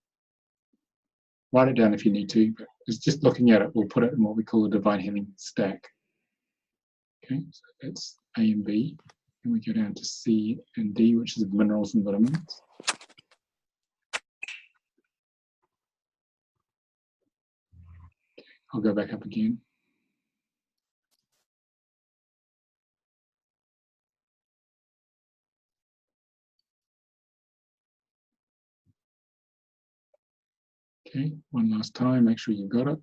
Write it down if you need to, but it's just looking at it, we'll put it in what we call a divine healing stack. Okay, so that's A and B. And we go down to C and D, which is minerals and vitamins. I'll go back up again. Okay, one last time, make sure you've got it.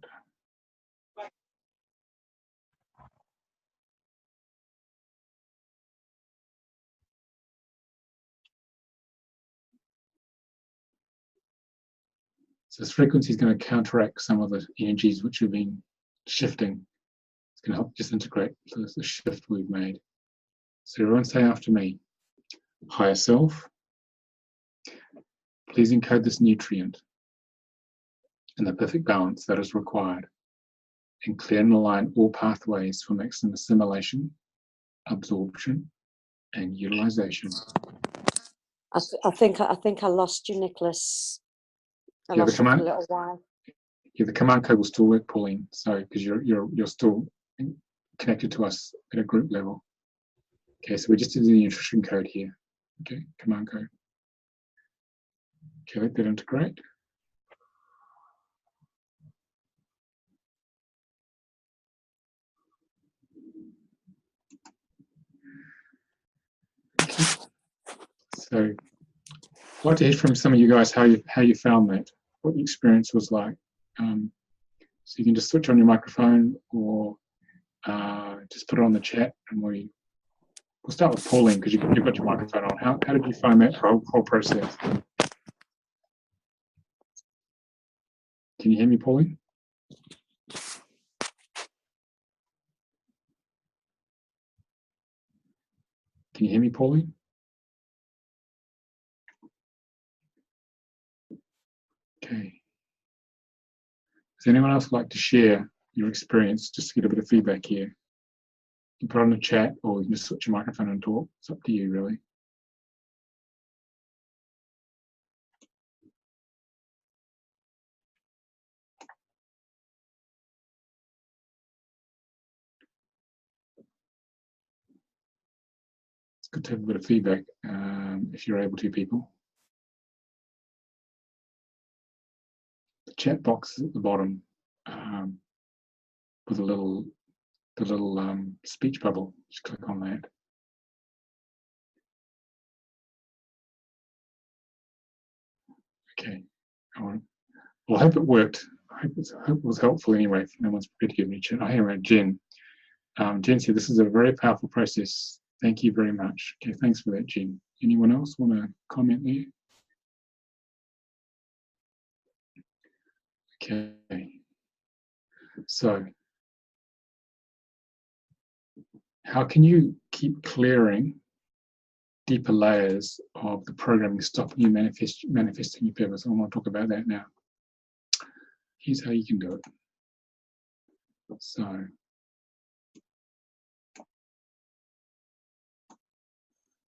So this frequency is going to counteract some of the energies which have been shifting. It's going to help just integrate the shift we've made. So everyone say after me, higher self, please encode this nutrient in the perfect balance that is required and clear and align all pathways for maximum assimilation, absorption, and utilization. I think I lost you, Nicholas. I lost you for a little while. Yeah, the command code will still work, Pauline. So because you're still connected to us at a group level. Okay, so we just did the nutrition code here. Okay, command code. Okay, let that integrate. Okay. So I'd like to hear from some of you guys how you found that, what the experience was like. So you can just switch on your microphone or just put it on the chat, and we'll start with Pauline because you've got your microphone on. How did you find that whole process? Can you hear me, Pauline? Can you hear me, Pauline? Okay. Does anyone else like to share your experience just to get a bit of feedback here? You can put it on the chat or you can just switch your microphone and talk. It's up to you, really. It's good to have a bit of feedback if you're able to, people. The chat box is at the bottom with the little speech bubble. Just click on that. Okay. Well, I hope it worked. I hope it was helpful anyway. If no one's prepared to give me a chat. I hear Jen. Jen said this is a very powerful process. Thank you very much. Okay, thanks for that, Jen. Anyone else want to comment there? Okay. So, how can you keep clearing deeper layers of the programming, stopping you manifesting your purpose? I want to talk about that now. Here's how you can do it. So,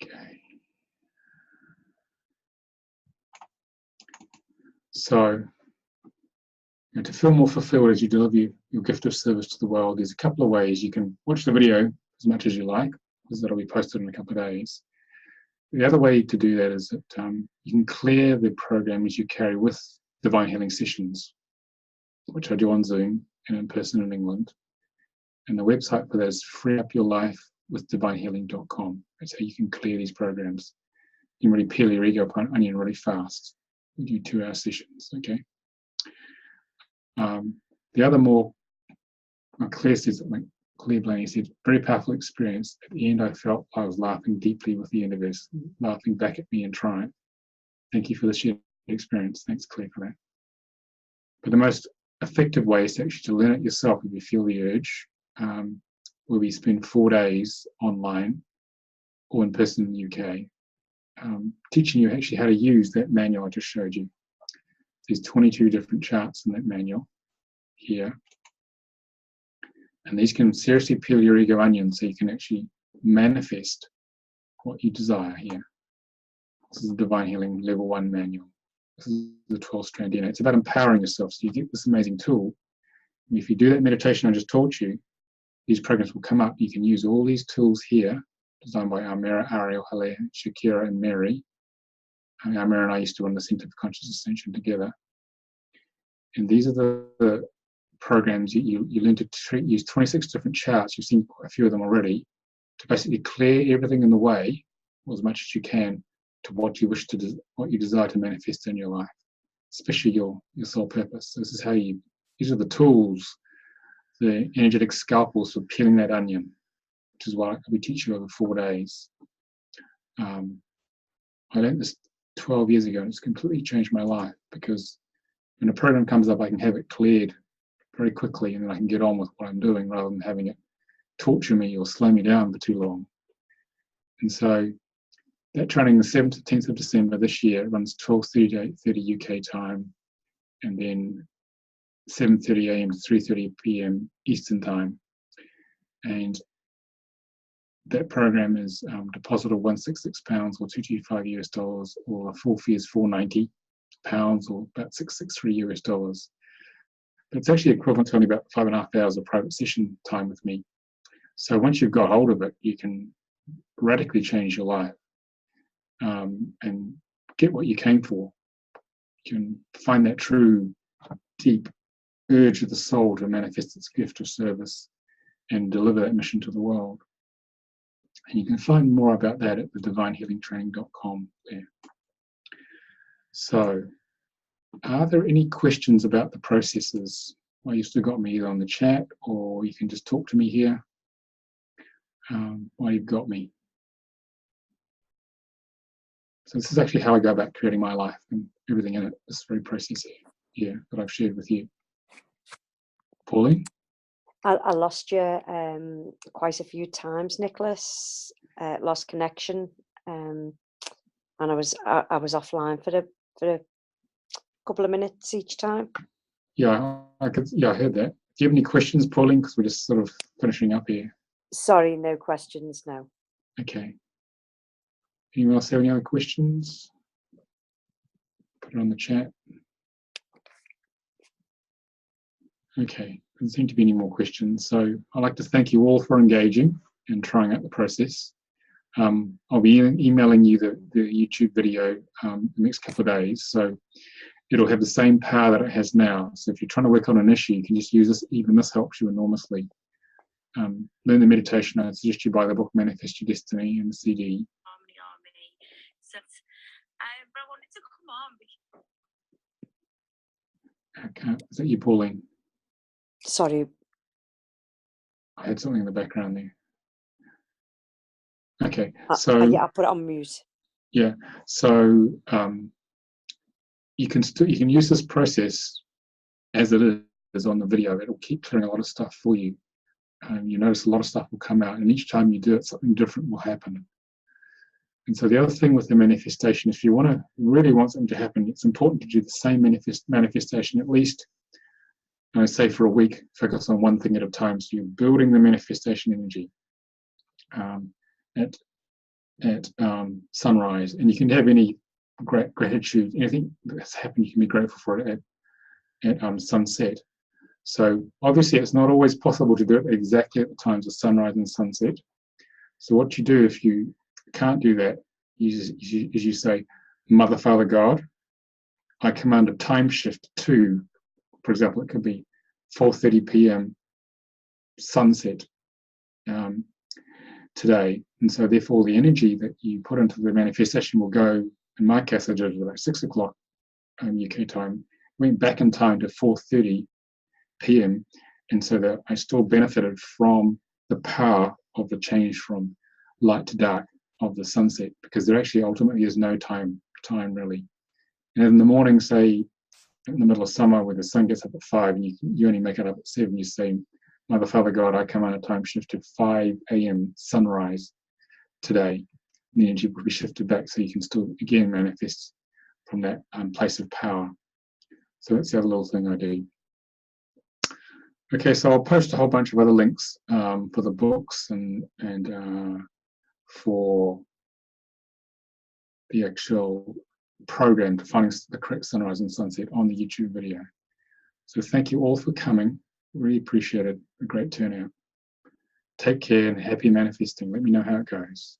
okay. So, to feel more fulfilled as you deliver your gift of service to the world, there's a couple of ways. You can watch the video as much as you like, because that'll be posted in a couple of days. The other way to do that is that you can clear the programs you carry with Divine Healing Sessions, which I do on Zoom and in person in England. And the website for that is freeuplyourlifewithdivinehealing.com. That's how you can clear these programs. You can really peel your ego apart onion really fast. We do 2-hour sessions, okay? The other more Claire says, like Claire Blaney said, very powerful experience. At the end, I felt I was laughing deeply with the universe, laughing back at me in triumph. Thank you for the shared experience. Thanks, Claire, for that. But the most effective way is to actually to learn it yourself if you feel the urge, where we spend 4 days online or in person in the UK, teaching you actually how to use that manual I just showed you. There's 22 different charts in that manual here. And these can seriously peel your ego onion so you can actually manifest what you desire here. This is the Divine Healing Level 1 manual. This is the 12-strand DNA. It's about empowering yourself. So you get this amazing tool. And if you do that meditation I just taught you, these programs will come up. You can use all these tools here, designed by Amira, Ariel, Halle, Shakira, and Mary. Amira and I used to run the Center for Conscious Ascension together. And these are the programs you learn to use 26 different charts. You've seen a few of them already, to basically clear everything in the way, or as much as you can, to what you wish to what you desire to manifest in your life, especially your soul purpose. So this is how these are the tools, the energetic scalpels for peeling that onion, which is what we teach you over 4 days. I learned this 12 years ago, and it's completely changed my life, because when a program comes up, I can have it cleared very quickly, and then I can get on with what I'm doing rather than having it torture me or slow me down for too long. And so that training, the 7th to 10th of December this year, it runs 12:30 to 8:30 UK time, and then 7:30 a.m. to 3:30 p.m. Eastern time. And that program is deposit of £166 or $225 or a full fee is £490 or about $663 But it's actually equivalent to only about 5.5 hours of private session time with me. So once you've got hold of it, you can radically change your life and get what you came for. You can find that true, deep urge of the soul to manifest its gift of service and deliver that mission to the world. And you can find more about that at the divinehealingtraining.com there. So, are there any questions about the processes? Well, you've still got me either on the chat or you can just talk to me here while you've got me. So this is actually how I go about creating my life and everything in it, this very process here that I've shared with you. Pauline? I lost you quite a few times, Nicholas. Lost connection, and I was offline for a couple of minutes each time. Yeah, I heard that. Do you have any questions, Pauline? Because we're just sort of finishing up here. Sorry, no questions, no. Okay. Anyone else have any other questions? Put it on the chat. Okay, there doesn't seem to be any more questions. So I'd like to thank you all for engaging and trying out the process. I'll be emailing you the YouTube video the next couple of days. So it'll have the same power that it has now. So if you're trying to work on an issue, you can just use this. Even this helps you enormously. Learn the meditation I suggest you buy the book Manifest Your Destiny and the CD. Okay, is that you, Pauline? Sorry. I had something in the background there. Okay, yeah, I'll put it on mute. Yeah, so you can use this process as it is on the video. It'll keep clearing a lot of stuff for you. You notice a lot of stuff will come out, and each time you do it, something different will happen. And so the other thing with the manifestation, if you really want something to happen, it's important to do the same manifestation at least, say for a week, focus on one thing at a time. So you're building the manifestation energy at sunrise, and you can have any gratitude, anything that's happened, you can be grateful for it at sunset. So obviously it's not always possible to do it exactly at the times of sunrise and sunset. So what you do if you can't do that is you say, Mother, Father, God, I command a time shift to, for example, it could be 4:30 p.m. sunset today. And so therefore the energy that you put into the manifestation will go, in my case I did it about 6 o'clock UK time, went back in time to 4:30 p.m. and so that I still benefited from the power of the change from light to dark of the sunset, because there actually ultimately is no time really. And in the morning, say in the middle of summer where the sun gets up at 5 and you only make it up at 7, you say, Mother, Father, God, I come on a time shift to 5 a.m. sunrise today. And the energy will be shifted back so you can still again manifest from that place of power. So that's the other little thing I do. Okay, so I'll post a whole bunch of other links for the books and for the actual program to finding the correct sunrise and sunset on the YouTube video. So thank you all for coming. Really appreciate it. A great turnout. Take care and happy manifesting. Let me know how it goes.